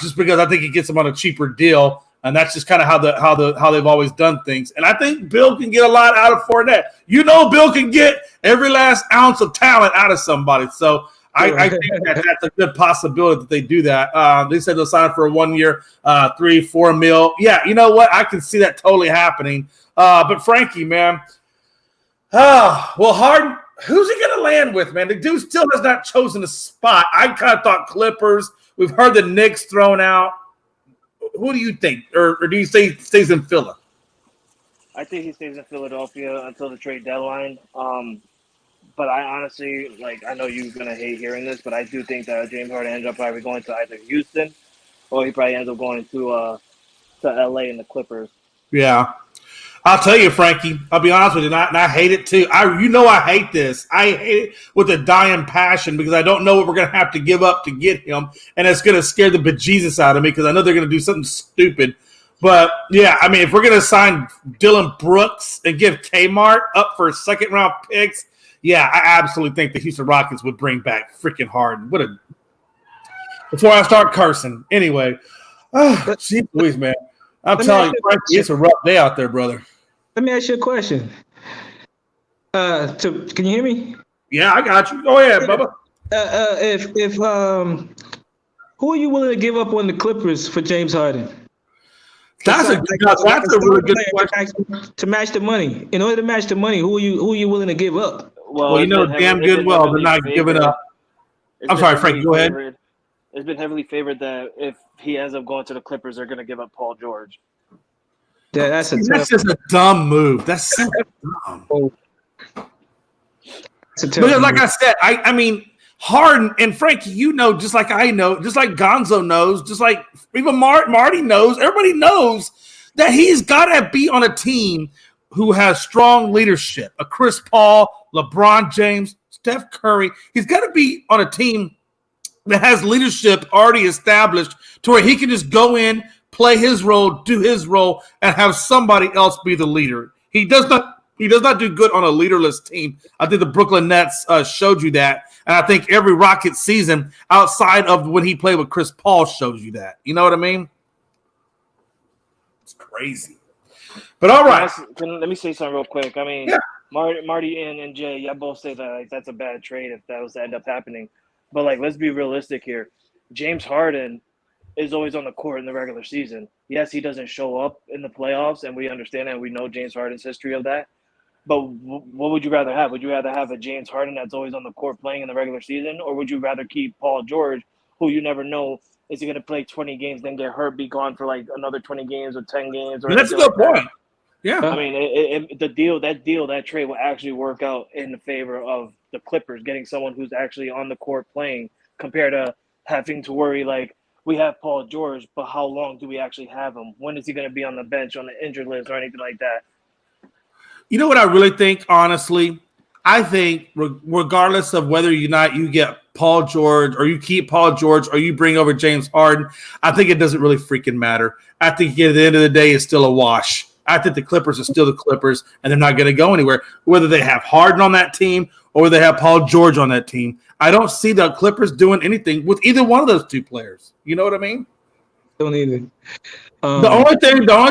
just because I think he gets him on a cheaper deal. And that's just kind of how they've always done things. And I think Bill can get a lot out of Fournette. Bill can get every last ounce of talent out of somebody. So I think that's a good possibility that they do that. They said they'll sign for a 1 year, $3-4 million. Yeah, you know what? I can see that totally happening. But Frankie, man, Harden, who's he going to land with, man? The dude still has not chosen a spot. I kind of thought Clippers. We've heard the Knicks thrown out. Who do you think? Or do you say stays in Philly? I think he stays in Philadelphia until the trade deadline. But I honestly, I know you're going to hate hearing this, but I do think that James Harden ends up probably going to either Houston or he probably ends up going to LA and the Clippers. Yeah. I'll tell you, Frankie, I'll be honest with you, and I hate it too. I hate this. I hate it with a dying passion because I don't know what we're going to have to give up to get him, and it's going to scare the bejesus out of me because I know they're going to do something stupid. But, yeah, I mean, if we're going to sign Dylan Brooks and give Kmart up for second-round picks, yeah, I absolutely think the Houston Rockets would bring back freaking Harden. Before I start cursing. Anyway, geez Louise, man. I'm telling you, Frankie, it's a rough day out there, brother. Let me ask you a question. Can you hear me? Yeah, I got you. Go ahead, Bubba. Who are you willing to give up on the Clippers for James Harden? That's a really good question. To match the money, in order to match the money, who are you willing to give up? Well, damn good well they're not giving up. I'm sorry, Frank. Go ahead. It's been heavily favored that if he ends up going to the Clippers, they're going to give up Paul George. Yeah, that's just a dumb move. That's so dumb. Because, like I said, I mean, Harden and Frankie, just like I know, just like Gonzo knows, just like even Marty knows, everybody knows that he's got to be on a team who has strong leadership. A Chris Paul, LeBron James, Steph Curry. He's got to be on a team that has leadership already established to where he can just go in, play his role, do his role, and have somebody else be the leader. He does not do good on a leaderless team. I think the Brooklyn Nets showed you that. And I think every Rocket season outside of when he played with Chris Paul shows you that. You know what I mean? It's crazy. But all right. Let me say something real quick. I mean, yeah. Marty and Jay, y'all both say that that's a bad trade if that was to end up happening. But let's be realistic here. James Harden is always on the court in the regular season. Yes, he doesn't show up in the playoffs, and we understand that. We know James Harden's history of that. But what would you rather have? Would you rather have a James Harden that's always on the court playing in the regular season, or would you rather keep Paul George, who you never know is he going to play 20 games, then get hurt, be gone for like another 20 games or 10 games? Or That's a good point. Yeah. I mean, that trade will actually work out in the favor of the Clippers, getting someone who's actually on the court playing compared to having to worry like we have Paul George, but how long do we actually have him? When is he going to be on the bench, on the injured list, or anything like that? You know what I really think, honestly? I think regardless of whether or not you get Paul George or you keep Paul George or you bring over James Harden, I think it doesn't really freaking matter. I think at the end of the day, it's still a wash. I think the Clippers are still the Clippers, and they're not going to go anywhere, whether they have Harden on that team or they have Paul George on that team. I don't see the Clippers doing anything with either one of those two players. You know what I mean? Don't either. The only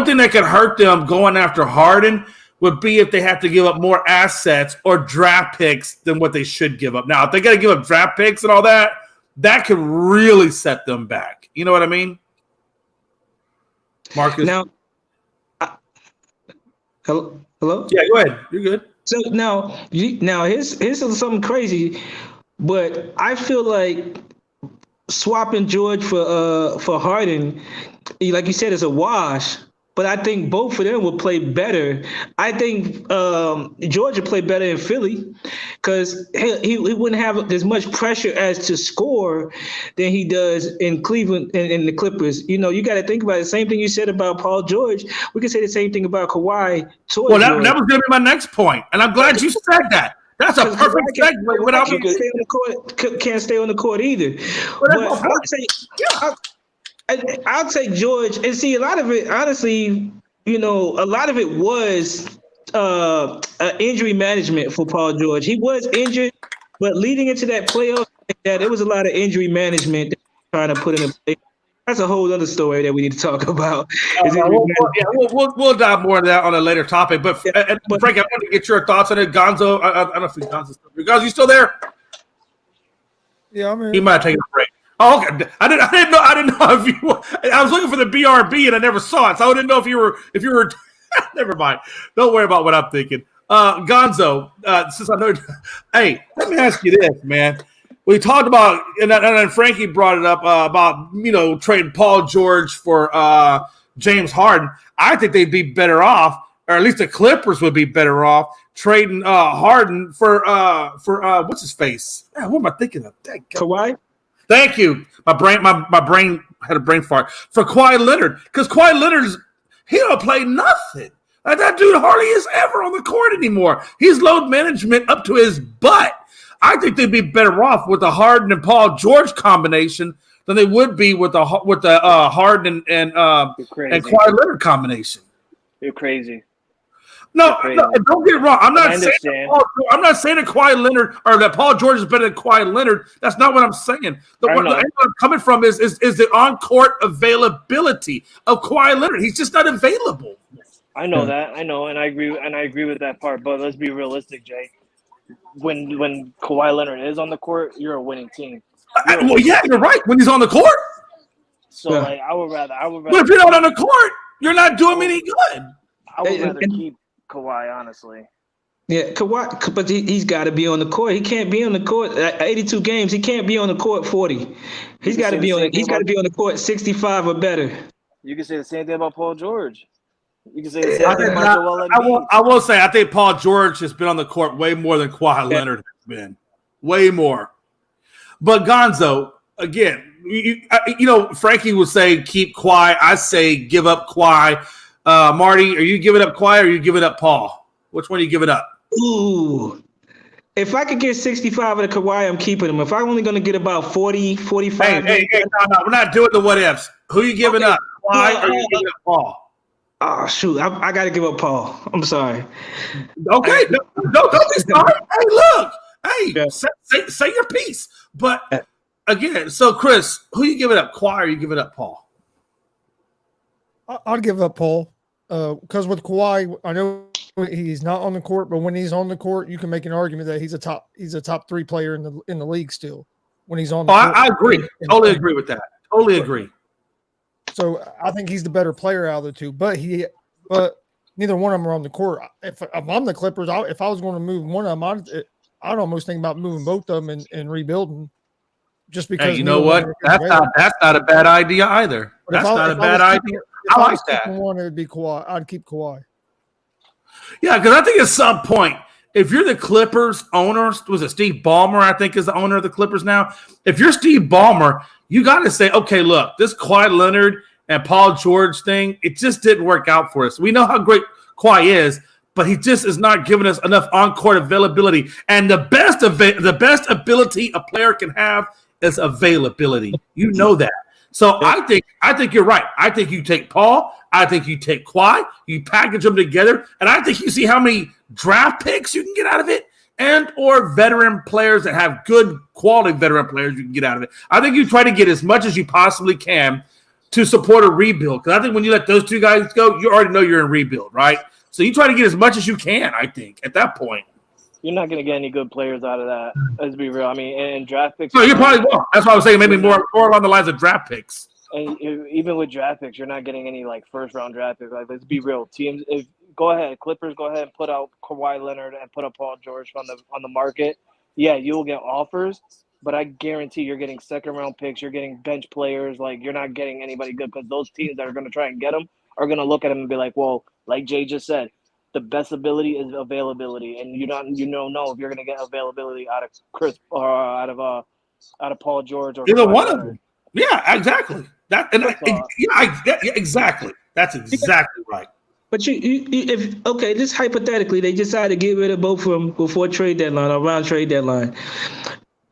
thing that could hurt them going after Harden would be if they have to give up more assets or draft picks than what they should give up. Now, if they got to give up draft picks and all that, that could really set them back. You know what I mean? Marcus? Now, hello? Yeah, go ahead. You're good. So here's something crazy, but I feel like swapping George for Harden, like you said, is a wash. But I think both of them will play better. I think George will play better in Philly because he wouldn't have as much pressure as to score than he does in Cleveland and in the Clippers. You know, you got to think about it. The same thing you said about Paul George. We can say the same thing about Kawhi. Well, that was going to be my next point, and I'm glad you said that. That's a perfect segue. Without can't stay on the court either. But I'll take George and see a lot of it. Honestly, a lot of it was injury management for Paul George. He was injured, but leading into that playoff, there was a lot of injury management trying to put in place. That's a whole other story that we need to talk about. We'll dive more into that on a later topic. But Frank, I want to get your thoughts on it. Gonzo, I don't know if Gonzo's still there. Gonzo, you still there? Yeah, I'm here. He might have taken a break. Oh, okay. I didn't know if you. I was looking for the BRB and I never saw it, so I didn't know if you were. Never mind. Don't worry about what I'm thinking. Gonzo, since I know, hey, let me ask you this, man. We talked about, and then Frankie brought it up about trading Paul George for James Harden. I think they'd be better off, or at least the Clippers would be better off trading Harden for what's his face? Man, what am I thinking of? Kawhi. Thank you. My brain had a brain fart for Kawhi Leonard because Kawhi Leonard's he don't play nothing. Like that dude hardly is ever on the court anymore. He's load management up to his butt. I think they'd be better off with the Harden and Paul George combination than they would be with the Harden and Kawhi Leonard combination. You're crazy. No, don't get it wrong. I'm not saying that Kawhi Leonard or that Paul George is better than Kawhi Leonard. That's not what I'm saying. The angle I'm coming from is the on-court availability of Kawhi Leonard. He's just not available. I know that. I know, and I agree with that part. But let's be realistic, Jay. When Kawhi Leonard is on the court, you're a winning team. You're right. When he's on the court. So like, I would rather. But if you're not on the court, you're not doing any good. I would rather keep Kawhi, honestly. Yeah, Kawhi, but he's got to be on the court. He can't be on the court 82 games. He can't be on the court 40. He's got to be on. He's got to be on the court 65 or better. You can say the same thing about Paul George. You can say the same thing about Joel Embiid. I will say I think Paul George has been on the court way more than Kawhi Leonard has been. Way more. But Gonzo, again, Frankie would say keep Kawhi. I say give up Kawhi. Marty, are you giving up Kawhi or are you giving up Paul? Which one are you giving up? Ooh. If I could get 65 of the Kawhi, I'm keeping him. If I'm only going to get about 40, 45. Hey, no, we're not doing the what ifs. Who are you giving up? Kawhi or are you giving up Paul? Oh, shoot. I got to give up Paul. I'm sorry. Okay. Don't be sorry. Hey, look. Hey, say your piece. But, again, so, Chris, who are you giving up? Kawhi or are you giving up Paul? I'd give up Paul because with Kawhi, I know he's not on the court, but when he's on the court, you can make an argument that he's a top 3 player in the league still when he's on the court. I agree. Totally agree with that. Totally agree. So I think he's the better player out of the two. But neither one of them are on the court. If I'm the Clippers, if I was going to move one of them, I'd almost think about moving both of them and rebuilding. Just because you know what? That's not a bad idea either. That's not a bad idea. I like that. One, it would be Kawhi. I'd keep Kawhi. Yeah, because I think at some point, if you're the Clippers owner, was it Steve Ballmer, I think is the owner of the Clippers now? If you're Steve Ballmer, you got to say, okay, look, this Kawhi Leonard and Paul George thing, it just didn't work out for us. We know how great Kawhi is, but he just is not giving us enough on-court availability. And the best ability a player can have is availability. You know that. So I think you're right. I think you take Paul. I think you take Kawhi. You package them together, and I think you see how many draft picks you can get out of it, and or veteran players that have good quality veteran players you can get out of it. I think you try to get as much as you possibly can to support a rebuild. Because I think when you let those two guys go, you already know you're in rebuild, right? So you try to get as much as you can, I think, at that point. You're not going to get any good players out of that. Let's be real. I mean, and draft picks. No, you probably won't. That's why I was saying maybe more along the lines of draft picks. And even with draft picks, you're not getting any like first round draft picks. Like, let's be real. Teams, go ahead, Clippers, go ahead and put out Kawhi Leonard and put up Paul George on the market. Yeah, you will get offers, but I guarantee you're getting second round picks. You're getting bench players. Like, you're not getting anybody good because those teams that are going to try and get them are going to look at him and be like, well, like Jay just said, the best ability is availability, and you don't know if you're going to get availability out of Chris or out of Paul George or either one of them. Yeah, exactly. Exactly. That's exactly right. But just hypothetically, they decide to get rid of both of them before trade deadline or around trade deadline.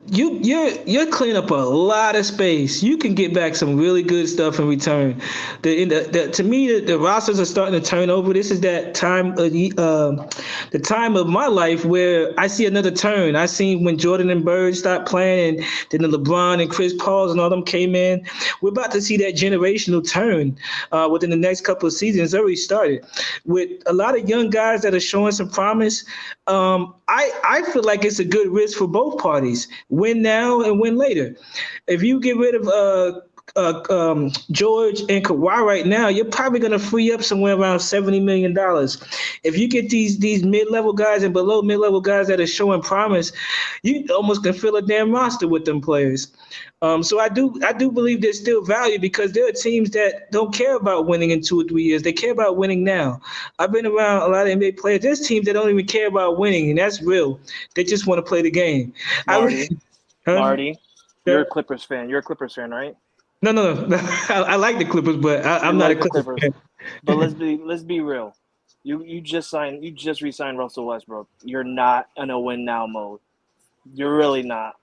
You're cleaning up a lot of space. You can get back some really good stuff in return. To me, the rosters are starting to turn over. This is that time, the time of my life where I see another turn. I seen when Jordan and Bird stopped playing, and then the LeBron and Chris Pauls and all them came in. We're about to see that generational turn within the next couple of seasons. It's already started with a lot of young guys that are showing some promise. I feel like it's a good risk for both parties. Win now and win later. If you get rid of George and Kawhi right now, you're probably going to free up somewhere around $70 million. If you get these mid-level guys and below mid-level guys that are showing promise, you almost can fill a damn roster with them players. So I do believe there's still value because there are teams that don't care about winning in 2 or 3 years. They care about winning now. I've been around a lot of NBA players. There's teams that don't even care about winning, and that's real. They just want to play the game. Marty, you're a Clippers fan. You're a Clippers fan, right? No. I like the Clippers, but I'm not a Clippers fan. But let's be real. You just re-signed Russell Westbrook. You're not in a win now mode. You're really not.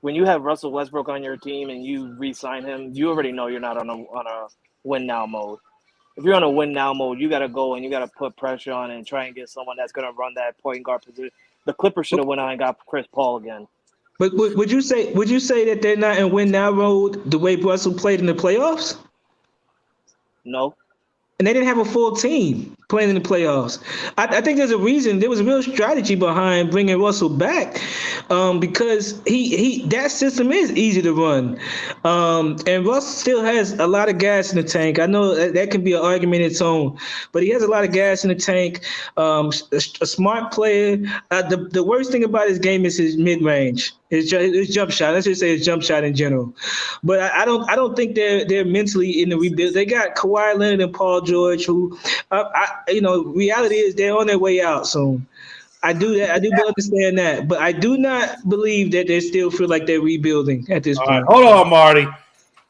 When you have Russell Westbrook on your team and you re-sign him, you already know you're not on a win now mode. If you're on a win now mode, you got to go and you got to put pressure on and try and get someone that's going to run that point guard position. The Clippers should have went out and got Chris Paul again. But would you say that they're not in win now mode the way Russell played in the playoffs? No. And they didn't have a full team playing in the playoffs. I think there's a reason. There was a real strategy behind bringing Russell back because he that system is easy to run. And Russ still has a lot of gas in the tank. I know that can be an argument in its own, but he has a lot of gas in the tank. A smart player. The worst thing about his game is his mid-range. His jump shot. Let's just say his jump shot in general. But I don't think they're mentally in the rebuild. They got Kawhi Leonard and Paul George, who reality is they're on their way out soon. I do understand that, but I do not believe that they still feel like they're rebuilding at this point. Right, hold on, Marty.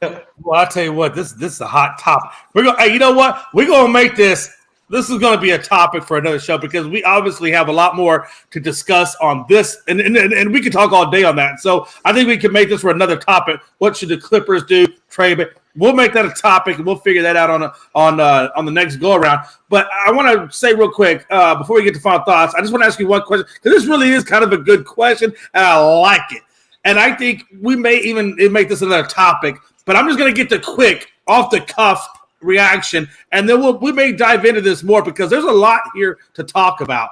Well, I'll tell you what, this is a hot topic. You know what? We're gonna make this. This is going to be a topic for another show because we obviously have a lot more to discuss on this, and we can talk all day on that. So I think we can make this for another topic. What should the Clippers do? Trade it. We'll make that a topic, and we'll figure that out on the next go around. But I want to say real quick before we get to final thoughts, I just want to ask you one question because this really is kind of a good question, and I like it. And I think we may even make this another topic. But I'm just going to get the quick off the cuff reaction, and then we may dive into this more because there's a lot here to talk about.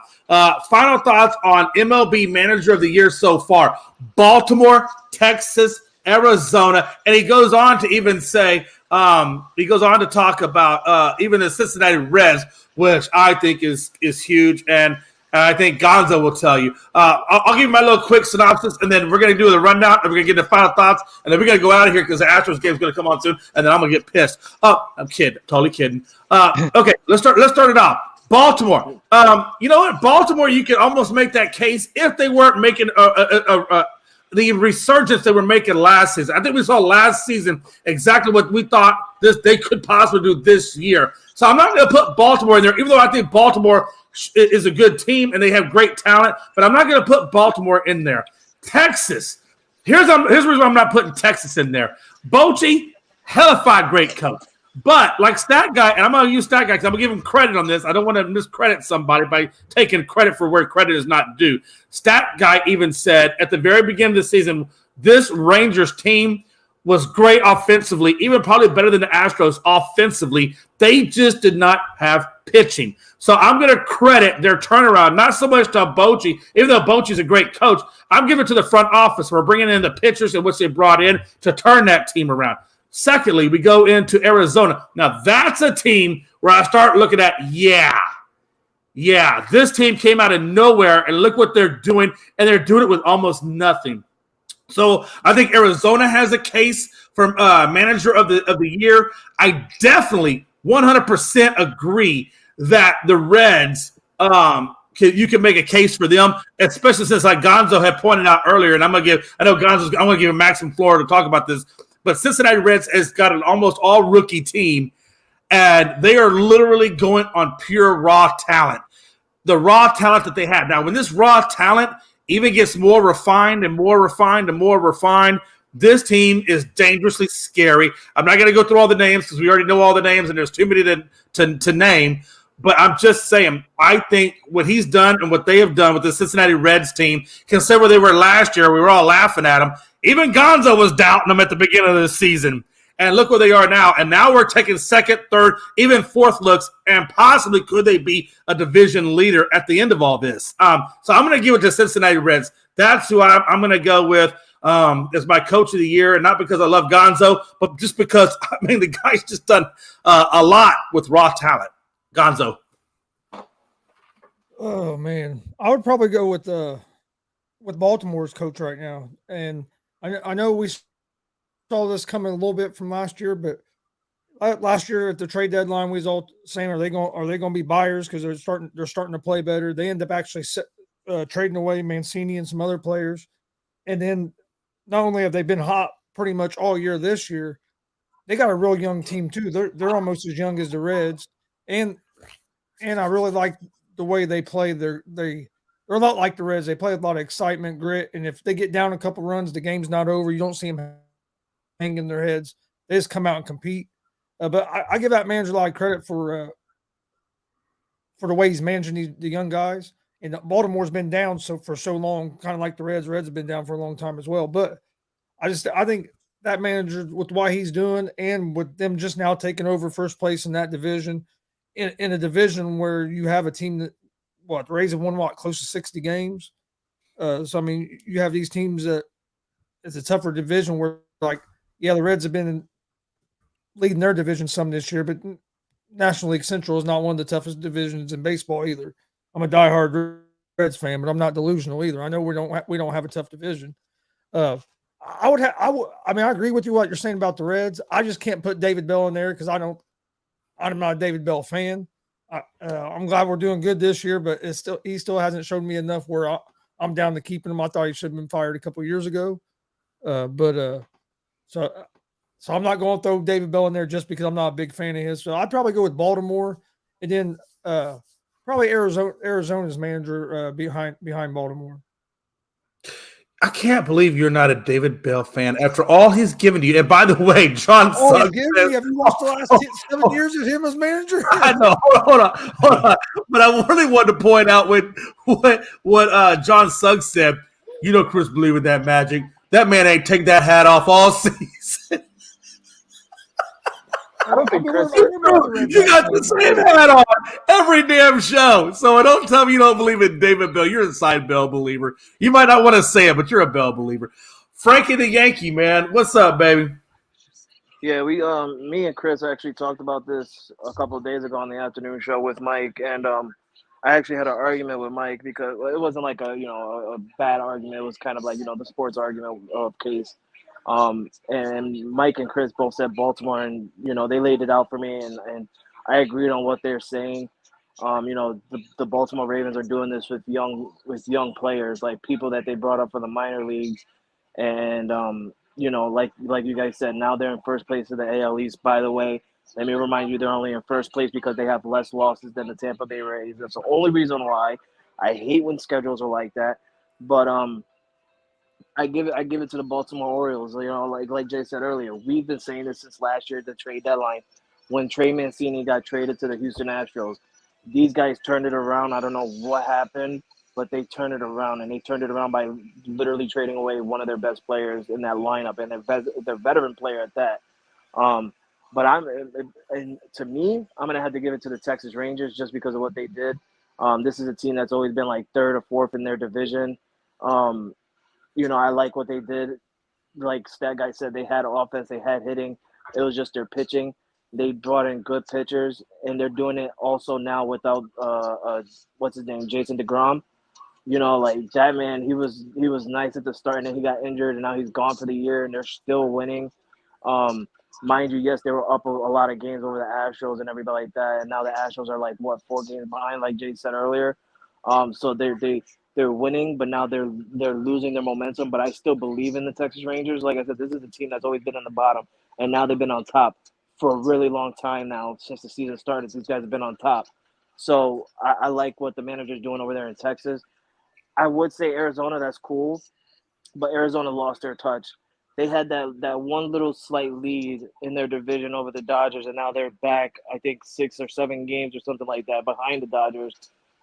Final thoughts on MLB Manager of the Year so far: Baltimore, Texas, Arizona, and he goes on to even say He goes on to talk about even the Cincinnati Reds, which I think is huge, and I think Gonzo will tell you. I'll give you my little quick synopsis, and then we're going to do the rundown, and we're going to get the final thoughts, and then we're going to go out of here because the Astros game is going to come on soon, and then I'm going to get pissed. Oh, I'm kidding. Totally kidding. Okay, let's start it off. Baltimore. You know what? Baltimore, you could almost make that case if they weren't making the resurgence they were making last season. I think we saw last season exactly what we thought they could possibly do this year. So I'm not going to put Baltimore in there, even though I think Baltimore is a good team and they have great talent, but I'm not going to put Baltimore in there. Texas. Here's the reason I'm not putting Texas in there. Bochy, hellified great coach. But like Stat Guy, and I'm going to use Stat Guy because I'm going to give him credit on this. I don't want to miscredit somebody by taking credit for where credit is not due. Stat Guy even said at the very beginning of the season, this Rangers team was great offensively, even probably better than the Astros offensively. They just did not have pitching. So I'm going to credit their turnaround, not so much to Bochy, even though Bochy's a great coach. I'm giving it to the front office for bringing in the pitchers in which they brought in to turn that team around. Secondly, we go into Arizona. Now, that's a team where I start looking at, this team came out of nowhere, and look what they're doing, and they're doing it with almost nothing. So I think Arizona has a case for manager of the year. I definitely 100% agree that the Reds, you can make a case for them, especially since like Gonzo had pointed out earlier, and I'm going to give Maxim Florida to talk about this. But Cincinnati Reds has got an almost all rookie team, and they are literally going on pure raw talent. The raw talent that they have. Now, when this raw talent even gets more refined and more refined and more refined, this team is dangerously scary. I'm not going to go through all the names because we already know all the names, and there's too many to name. But I'm just saying, I think what he's done and what they have done with the Cincinnati Reds team, consider where they were last year, we were all laughing at them. Even Gonzo was doubting them at the beginning of the season. And look where they are now. And now we're taking second, third, even fourth looks, and possibly could they be a division leader at the end of all this. So I'm going to give it to Cincinnati Reds. That's who I'm going to go with as my coach of the year, and not because I love Gonzo, but just because, the guy's just done a lot with raw talent. Gonzo. Oh, man. I would probably go with Baltimore's coach right now. And I know we saw this coming a little bit from last year, but last year at the trade deadline, we was all saying, are they going to be buyers because they're starting to play better? They end up actually trading away Mancini and some other players, and then not only have they been hot pretty much all year this year, they got a real young team too. They're almost as young as the Reds, and I really like the way they play. They're a lot like the Reds. They play with a lot of excitement, grit, and if they get down a couple runs, the game's not over. You don't see them hanging their heads. They just come out and compete. But I give that manager a lot of credit for the way he's managing the young guys. And Baltimore's been down for so long, kind of like the Reds. Reds have been down for a long time as well. But I think that manager, with what he's doing, and with them just now taking over first place in that division, in a division where you have a team that the Rays have won close to 60 games. So you have these teams that it's a tougher division where the Reds have been leading their division some this year, but National League Central is not one of the toughest divisions in baseball either. I'm a diehard Reds fan, but I'm not delusional either. I know we don't have a tough division. I agree with you what you're saying about the Reds. I just can't put David Bell in there because I'm not a David Bell fan. I'm glad we're doing good this year, but he still hasn't shown me enough where I'm down to keeping him. I thought he should have been fired a couple of years ago. So I'm not going to throw David Bell in there just because I'm not a big fan of his. So I'd probably go with Baltimore, and then probably Arizona's manager behind Baltimore. I can't believe you're not a David Bell fan after all he's given to you. And by the way, John Suggs says, have you watched the last 7 years of him as manager? I know. Hold on. But I really wanted to point out what John Suggs said. You know, Chris believe in that magic. That man ain't take that hat off all season. I don't think Chris. You got the same hat on every damn show. So don't tell me you don't believe in David Bell. You're a side Bell believer. You might not want to say it, but you're a Bell believer. Frankie the Yankee, man. What's up, baby? Yeah, we me and Chris actually talked about this a couple of days ago on the afternoon show with Mike, and I actually had an argument with Mike because well, it wasn't like a bad argument. It was kind of like the sports argument of case. And Mike and Chris both said Baltimore, and they laid it out for me, and I agreed on what they're saying. The Baltimore Ravens are doing this with young players, like people that they brought up from the minor leagues, and like you guys said, now they're in first place of the AL East. By the way, let me remind you, they're only in first place because they have less losses than the Tampa Bay Rays. That's the only reason why. I hate when schedules are like that, but I give it to the Baltimore Orioles. Like Jay said earlier, we've been saying this since last year at the trade deadline, when Trey Mancini got traded to the Houston Astros. These guys turned it around. I don't know what happened, but they turned it around, and they turned it around by literally trading away one of their best players in that lineup, and their veteran player at that. Um, but and to me, I'm gonna have to give it to the Texas Rangers just because of what they did. This is a team that's always been like third or fourth in their division. Um, I like what they did. Like that guy said, they had offense, they had hitting. It was just their pitching. They brought in good pitchers, and they're doing it also now without what's his name, Jason DeGrom. Like that man, he was nice at the start, and then he got injured, and now he's gone for the year, and they're still winning. Um, Mind you, yes, they were up a lot of games over the Astros and everybody like that, and now the Astros are like 4 games behind, like Jay said earlier. So they're winning, but now they're losing their momentum. But I still believe in the Texas Rangers. Like I said, this is a team that's always been on the bottom, and now they've been on top for a really long time now. Since the season started, these guys have been on top. So I like what the manager's doing over there in Texas. I would say Arizona, that's cool, but Arizona lost their touch. They had that one little slight lead in their division over the Dodgers, and now they're back, I think, 6 or 7 games or something like that behind the Dodgers.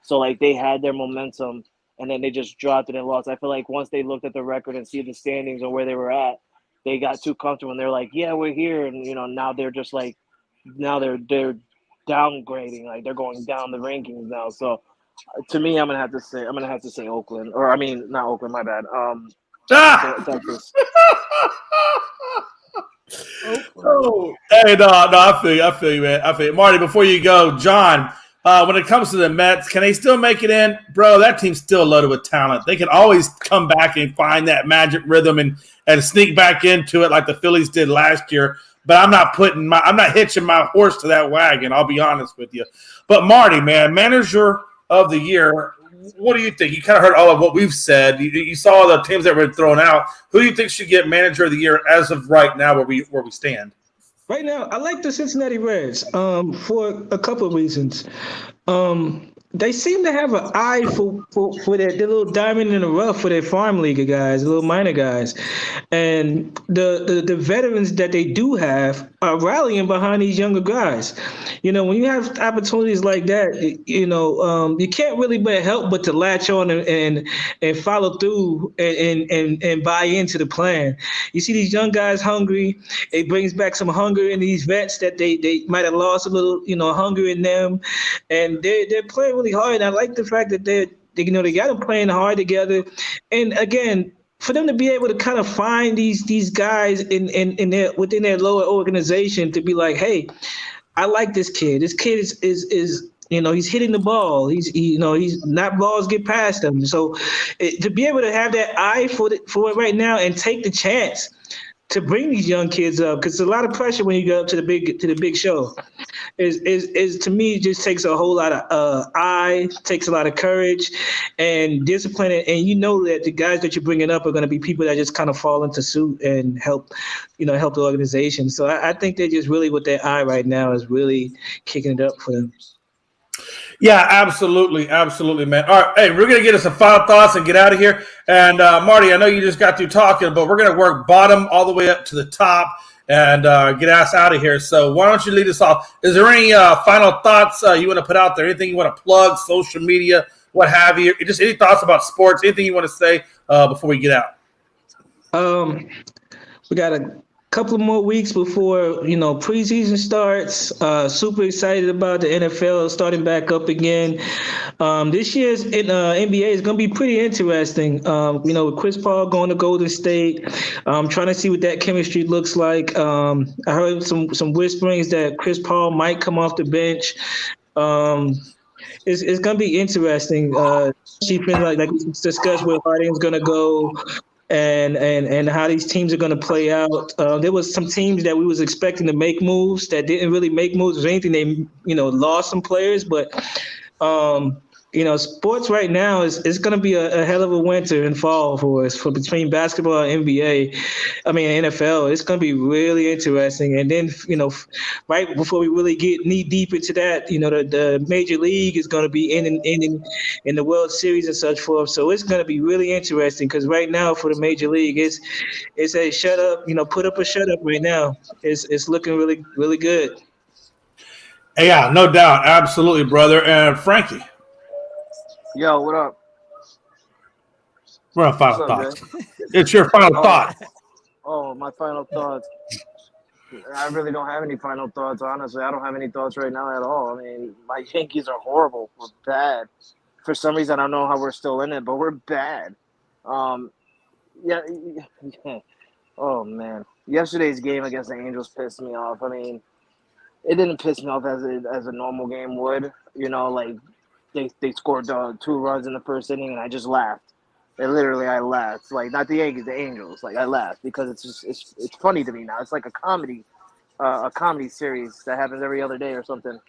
So, like, they had their momentum, and then they just dropped it and lost. I feel like once they looked at the record and see the standings or where they were at, they got too comfortable, and they're like, yeah, we're here. And, now they're just like, now they're downgrading. Like, they're going down the rankings now. So, to me, I'm gonna have to say Oakland, or I mean, not Oakland. My bad. Ah! Texas. Oh, hey, no, I feel you, man. I feel you. Marty, before you go, John, when it comes to the Mets, can they still make it in? Bro, that team's still loaded with talent. They can always come back and find that magic rhythm and sneak back into it like the Phillies did last year. But I'm not hitching my horse to that wagon, I'll be honest with you. But Marty, man, manager of the year, what do you think? You kind of heard all of what we've said. You saw the teams that were thrown out. Who do you think should get manager of the year as of right now, where we stand? Right now, I like the Cincinnati Reds for a couple of reasons. They seem to have an eye for their little diamond in the rough for their farm league guys, the little minor guys. And the veterans that they do have are rallying behind these younger guys. When you have opportunities like that, you can't really but help but to latch on and follow through and buy into the plan. You see these young guys hungry. It brings back some hunger in these vets that they might have lost a little, hunger in them. And they're playing really hard. And I like the fact that they got them playing hard together. And again, for them to be able to kind of find these guys in their within their lower organization to be like, hey, I like this kid. This kid is he's hitting the ball. He's not balls get past him. So to be able to have that eye for it right now and take the chance to bring these young kids up, because there's a lot of pressure when you go up to the big show. Is to me just takes a whole lot of takes a lot of courage and discipline, and that the guys that you're bringing up are going to be people that just kind of fall into suit and help the organization. So I think they're just really with their eye right now is really kicking it up for them. Yeah, absolutely, man. All right, hey, we're going to get us some final thoughts and get out of here. And Marty, I know you just got through talking, but we're going to work bottom all the way up to the top and get us out of here. So why don't you lead us off? Is there any final thoughts you want to put out there? Anything you want to plug, social media, what have you? Just any thoughts about sports, anything you want to say before we get out? We got a couple of more weeks before preseason starts. Super excited about the NFL starting back up again. This year's NBA is going to be pretty interesting. With Chris Paul going to Golden State, trying to see what that chemistry looks like. I heard some whisperings that Chris Paul might come off the bench. It's going to be interesting. She feels like we discussed where Harden's going to go, and how these teams are going to play out. There was some teams that we was expecting to make moves that didn't really make moves or anything. They lost some players, but sports right now is going to be a hell of a winter and fall for us for between basketball and NFL. It's going to be really interesting. And then right before we really get knee deep into that, the major league is going to be in the World Series and such forth. So it's going to be really interesting because right now for the major league, it's a shut up. Put up a shut up right now. It's looking really really good. Yeah, no doubt, absolutely, brother. And Frankie. Yo, what up? We're on final What's up, thoughts. It's your final thought. Oh, my final thoughts. I really don't have any final thoughts, honestly. I don't have any thoughts right now at all. I mean, my Yankees are horrible. We're bad. For some reason, I don't know how we're still in it, but we're bad. Yeah. Oh, man. Yesterday's game against the Angels pissed me off. I mean, it didn't piss me off as a normal game would. They scored 2 runs in the first inning, and I just laughed. I laughed. Like, not the Yankees, the Angels. Like, I laughed because it's funny to me now. It's like a comedy series that happens every other day or something.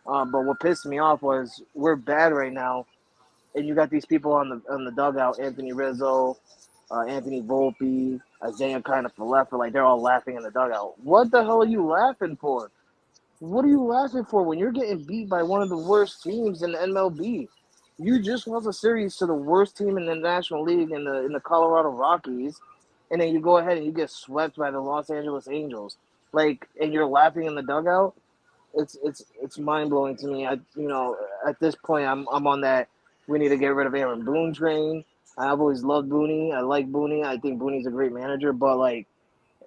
But what pissed me off was we're bad right now, and you got these people on the dugout: Anthony Rizzo, Anthony Volpe, Isaiah kind of Falefa. Like, they're all laughing in the dugout. What the hell are you laughing for? What are you laughing for when you're getting beat by one of the worst teams in the MLB? You just lost a series to the worst team in the National League in the Colorado Rockies, and then you go ahead and you get swept by the Los Angeles Angels. Like, and you're laughing in the dugout. It's mind blowing to me. At this point, I'm on that. We need to get rid of Aaron Boone train. I've always loved Booney. I like Booney. I think Booney's a great manager, but like,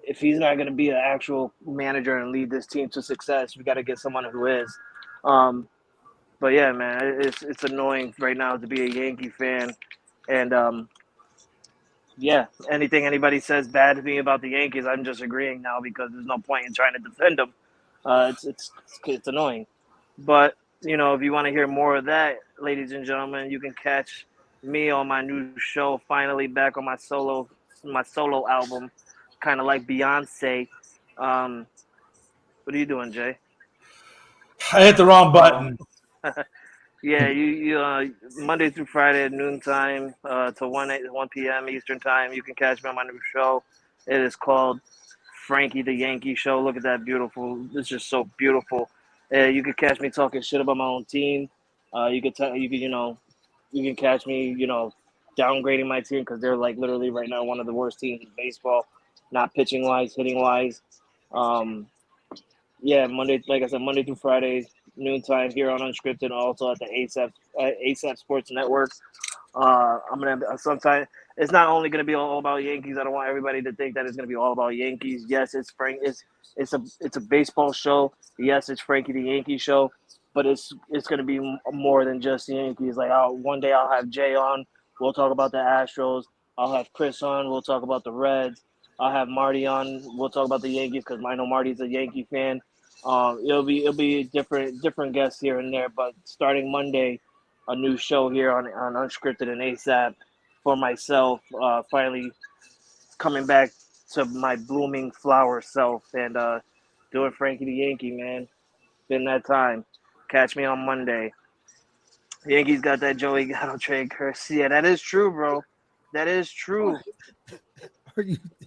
if he's not going to be an actual manager and lead this team to success, we got to get someone who is. But yeah, man, it's annoying right now to be a Yankee fan, and yeah, anything anybody says bad to me about the Yankees, I'm just agreeing now because there's no point in trying to defend them. It's annoying, but if you want to hear more of that, ladies and gentlemen, you can catch me on my new show. Finally back on my solo album. Kind of like Beyonce. What are you doing, Jay? I hit the wrong button. Yeah, you Monday through Friday at noontime to 1 p.m. Eastern time. You can catch me on my new show. It is called Frankie the Yankee Show. Look at that beautiful. It's just so beautiful. You can catch me talking shit about my own team. You can catch me downgrading my team because they're like literally right now one of the worst teams in baseball. Not pitching wise, hitting wise. Yeah, Monday, like I said, Monday through Friday, noontime here on Unscripted, also at the ASAP Sports Network. I'm gonna sometime. It's not only gonna be all about Yankees. I don't want everybody to think that it's gonna be all about Yankees. Yes, it's Frank. It's a baseball show. Yes, it's Frankie the Yankee Show, but it's gonna be more than just the Yankees. Like one day I'll have Jay on. We'll talk about the Astros. I'll have Chris on. We'll talk about the Reds. I'll have Marty on. We'll talk about the Yankees because I know Marty's a Yankee fan. It'll be different guests here and there, but starting Monday, a new show here on Unscripted and ASAP for myself. Finally coming back to my blooming flower self and doing Frankie the Yankee, man. Been that time. Catch me on Monday. The Yankees got that Joey Gatto trade curse. Yeah, that is true, bro. That is true.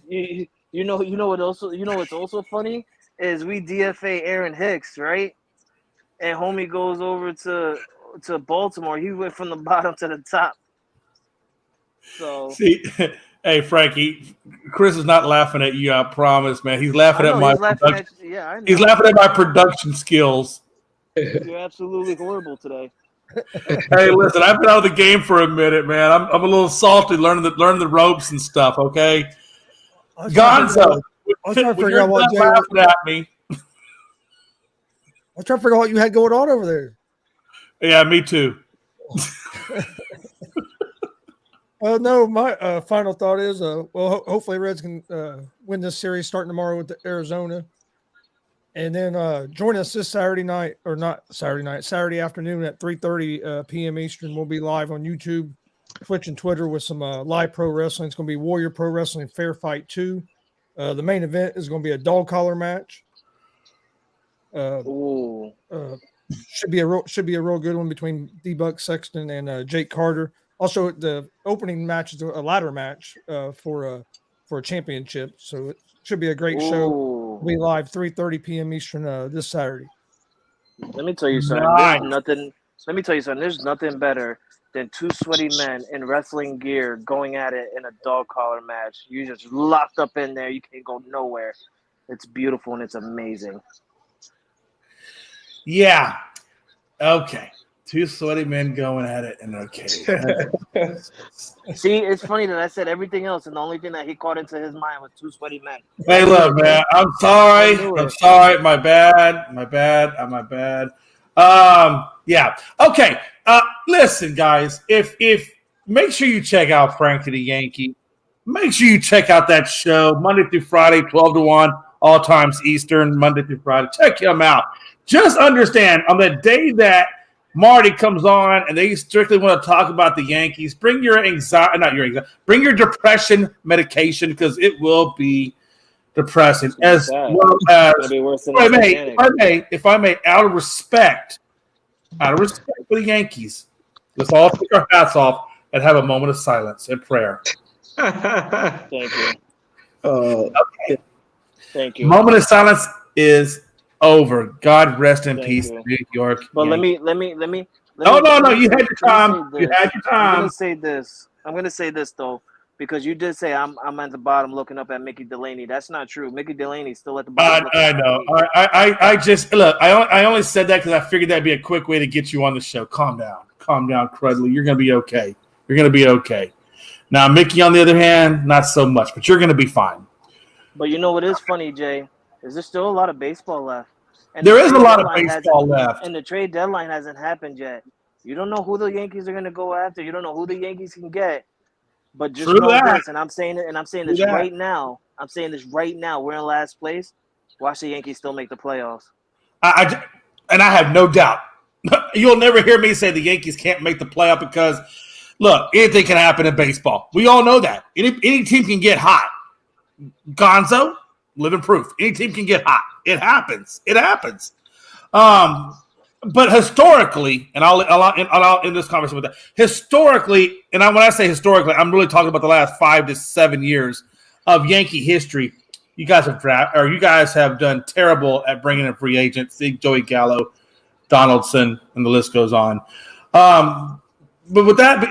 You know what's also funny is we DFA Aaron Hicks, right? And homie goes over to Baltimore. He went from the bottom to the top. So see, hey Frankie, Chris is not laughing at you. I promise, man. He's laughing at my production. I know. He's laughing at my production skills. You're absolutely horrible today. Hey, listen, I've been out of the game for a minute, man. I'm a little salty learning the ropes and stuff. Okay, Gonzo. was trying to When figure out you're what done Jay. laughing at me. I was trying to figure out what you had going on over there. Yeah, me too. No, my final thought is, hopefully Reds can win this series starting tomorrow with Arizona, and then join us this Saturday night, or not Saturday night, Saturday afternoon at 3:30 p.m. Eastern. We'll be live on YouTube, Twitch, and Twitter with some live pro wrestling. It's going to be Warrior Pro Wrestling Fair Fight 2. The main event is going to be a dog collar match. Should be a real good one between D-Buck Sexton and Jake Carter. Also, the opening match is a ladder match for a championship, so it should be a great show. We'll be live 3:30 p.m. Eastern this Saturday. Let me tell you something. Nice. There's nothing better than two sweaty men in wrestling gear going at it in a dog collar match. You just locked up in there. You can't go nowhere. It's beautiful and it's amazing. Yeah. Okay. Two sweaty men going at it, and okay. See, it's funny that I said everything else, and the only thing that he caught into his mind was two sweaty men. Hey, look, man. I'm sorry. My bad. Yeah. Okay. Listen, guys. If make sure you check out Frankie the Yankee. Make sure you check out that show Monday through Friday, 12 to 1, all times Eastern, Monday through Friday. Check him out. Just understand, on the day that Marty comes on and they strictly want to talk about the Yankees, bring your bring your depression medication, because it will be depressing. As well as, if I may, out of respect for the Yankees, let's all take our hats off and have a moment of silence and prayer. Thank you. Okay. Thank you. Moment of silence is over. God rest in peace, New York. But Yankee. let me. No. You had your time. You had your time. I'm gonna say this though, because you did say I'm at the bottom looking up at Mickey Delaney. That's not true. Mickey Delaney's still at the bottom. I know. I just look. I only said that because I figured that'd be a quick way to get you on the show. Calm down, Crudley. You're gonna be okay. Now, Mickey, on the other hand, not so much, but you're gonna be fine. But you know what is funny, Jay? Is there's still a lot of baseball left. And there is a lot of baseball left. And the trade deadline hasn't happened yet. You don't know who the Yankees are going to go after. You don't know who the Yankees can get. But just know this, and I'm saying this right now. I'm saying this right now. We're in last place. Watch the Yankees still make the playoffs. I have no doubt. You'll never hear me say the Yankees can't make the playoff because, look, anything can happen in baseball. We all know that. Any team can get hot. Gonzo, living proof. Any team can get hot. It happens. But historically, and I'll end this conversation with that. Historically, and when I say historically, I'm really talking about the last 5 to 7 years of Yankee history. You guys have done terrible at bringing in free agents. See Joey Gallo, Donaldson, and the list goes on. But with that,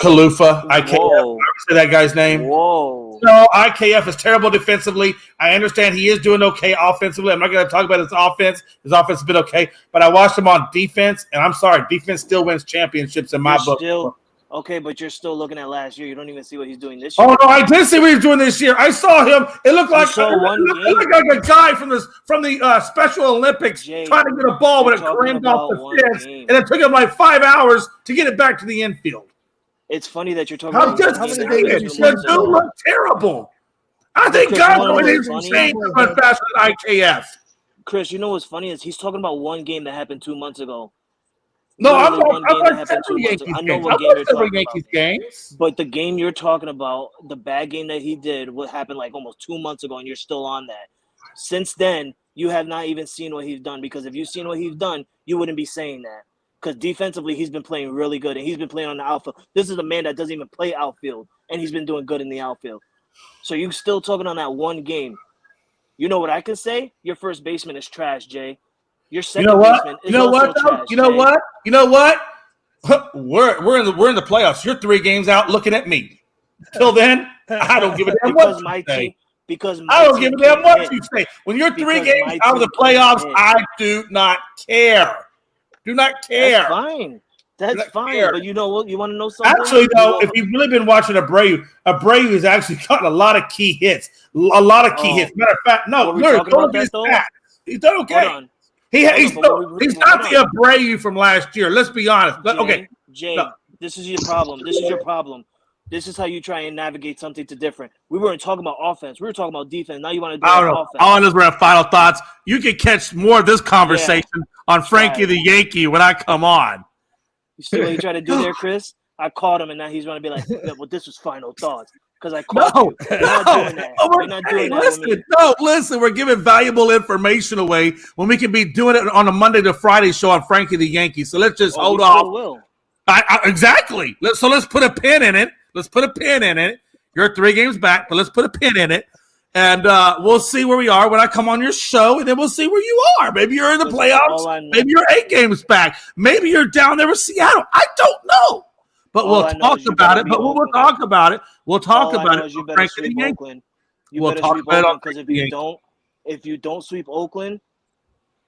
Kalufa, IKF, say that guy's name. Whoa. No, IKF is terrible defensively. I understand he is doing okay offensively. I'm not going to talk about his offense. His offense has been okay. But I watched him on defense, and I'm sorry, defense still wins championships in my book. Okay, but you're still looking at last year. You don't even see what he's doing this year. Oh, no, I did see what he's doing this year. I saw him. It looked like a guy from the Special Olympics trying to get a ball when it crammed off the fence, and it took him like 5 hours to get it back to the infield. It's funny that you're talking about the dude looked terrible. I think Gonzo is insane to run faster than IKF. Chris, you know what's funny is he's talking about one game that happened 2 months ago. No, I'm not several Yankees games. I'm not several Yankees games. But the game you're talking about, the bad game that he did, what happened like almost 2 months ago, and you're still on that. Since then, you have not even seen what he's done, because if you've seen what he's done, you wouldn't be saying that. Because defensively, he's been playing really good, and he's been playing on the outfield. This is a man that doesn't even play outfield, and he's been doing good in the outfield. So you're still talking on that one game. You know what I can say? Your first baseman is trash, Jay. Your second baseman is also trash. You know what? We're in the playoffs. You're 3 games out looking at me. Till then, I don't give a damn what you say. I don't give a damn what you say. When you're 3 games out of the playoffs, I do not care. Do not care. That's fine. That's fine, but you know what? You want to know something? Actually, though, if you've really been watching Abreu has actually got a lot of key hits. A lot of key hits. Matter of fact, no, he's done okay. Hold on. He's not the Abreu from last year. Let's be honest. Jay, this is your problem. This is how you try and navigate something to different. We weren't talking about offense. We were talking about defense. Now you want to do offense. All of us were at final thoughts. You can catch more of this conversation on Frankie the Yankee when I come on. You see what he tried to do there, Chris? I caught him, and now he's going to be like, yeah, well, this was final thoughts. Because I caught you. You're not doing that. You're not doing that. Listen, we're giving valuable information away when we can be doing it on a Monday to Friday show on Frankie the Yankee. So let's just hold off. Exactly. So let's put a pin in it. You're 3 games back, but let's put a pin in it. And we'll see where we are when I come on your show, and then we'll see where you are. Maybe you're in the playoffs. Maybe you're 8 games back. Maybe you're down there with Seattle. I don't know. But we'll talk about it. We'll talk about it. We'll talk about it. You better sweep Oakland. You better sweep Oakland, because if you don't sweep Oakland,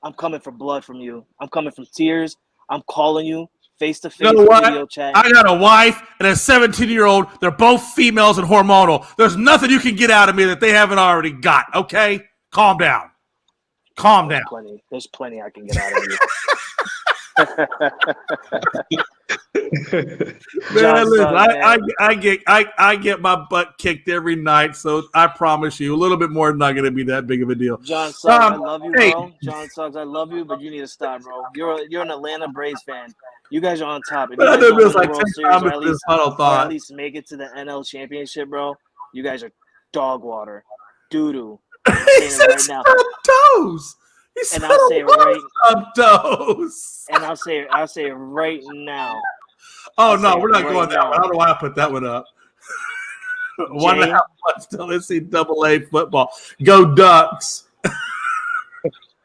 I'm coming for blood from you. I'm coming from tears. I'm calling you face-to-face video chat. I got a wife and a 17-year-old. They're both females and hormonal. There's nothing you can get out of me that they haven't already got, okay? Calm down. There's plenty I can get out of you. Man, listen, I get my butt kicked every night, so I promise you, a little bit more is not going to be that big of a deal. John Suggs, I love you, bro. John Suggs, I love you, but you need to stop, bro. You're an Atlanta Braves fan. You guys are on top. If you guys don't win the World Series, or at least make it to the NL Championship, bro, you guys are dog water, doo-doo. He said toes. And I'll say it right. Toes. And I'll say it right now. Oh no, we're not going that one. I don't know why I put that one up. 1.5 months till NCAA football. Go Ducks.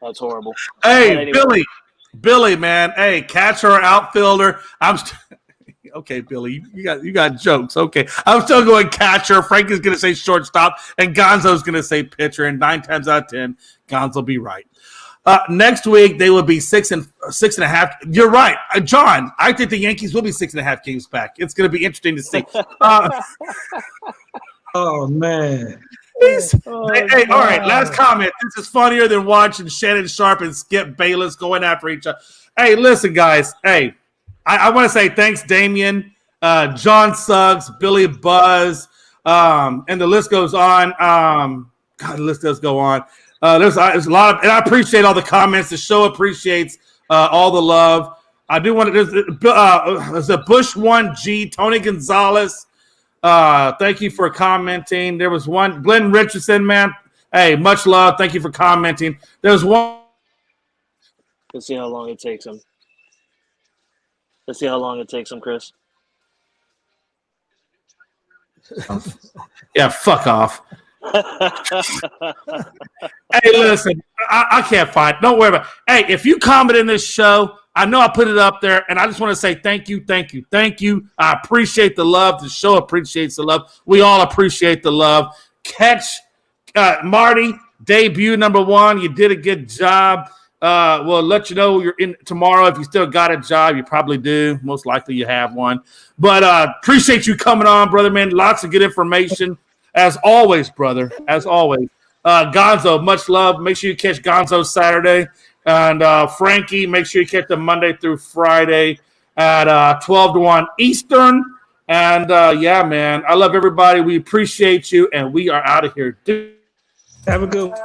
That's horrible. Hey, anyway. Billy, man. Hey, catcher or outfielder. Okay, Billy, you got jokes. Okay, I'm still going catcher. Frank is going to say shortstop, and Gonzo's going to say pitcher. And 9 times out of 10, Gonzo will be right. Next week they will be 6.5. You're right, John. I think the Yankees will be 6.5 games back. It's going to be interesting to see. Oh man. All right. Last comment. This is funnier than watching Shannon Sharp and Skip Bayless going after each other. Hey, listen, guys. Hey, I want to say thanks, Damien, John Suggs, Billy Buzz, and the list goes on. God, the list does go on. There's a lot of, and I appreciate all the comments. The show appreciates all the love. I do want to. There's a Bush 1G, Tony Gonzalez. Thank you for commenting. There was one, Glenn Richardson, man. Hey, much love. Thank you for commenting. There's one. Let's see how long it takes him. Chris. Yeah, fuck off. Hey, listen, I can't find. Don't worry about it. Hey, if you comment in this show, I know I put it up there, and I just want to say thank you. I appreciate the love. The show appreciates the love. We all appreciate the love. Catch Marty, debut number 1. You did a good job. We'll let you know you're in tomorrow. If you still got a job, you probably do. Most likely you have one. But appreciate you coming on, brother, man. Lots of good information. As always, brother. As always. Gonzo, much love. Make sure you catch Gonzo Saturday. And Frankie, make sure you catch them Monday through Friday at 12 to 1 Eastern. And, yeah, man, I love everybody. We appreciate you, and we are out of here. Have a good one.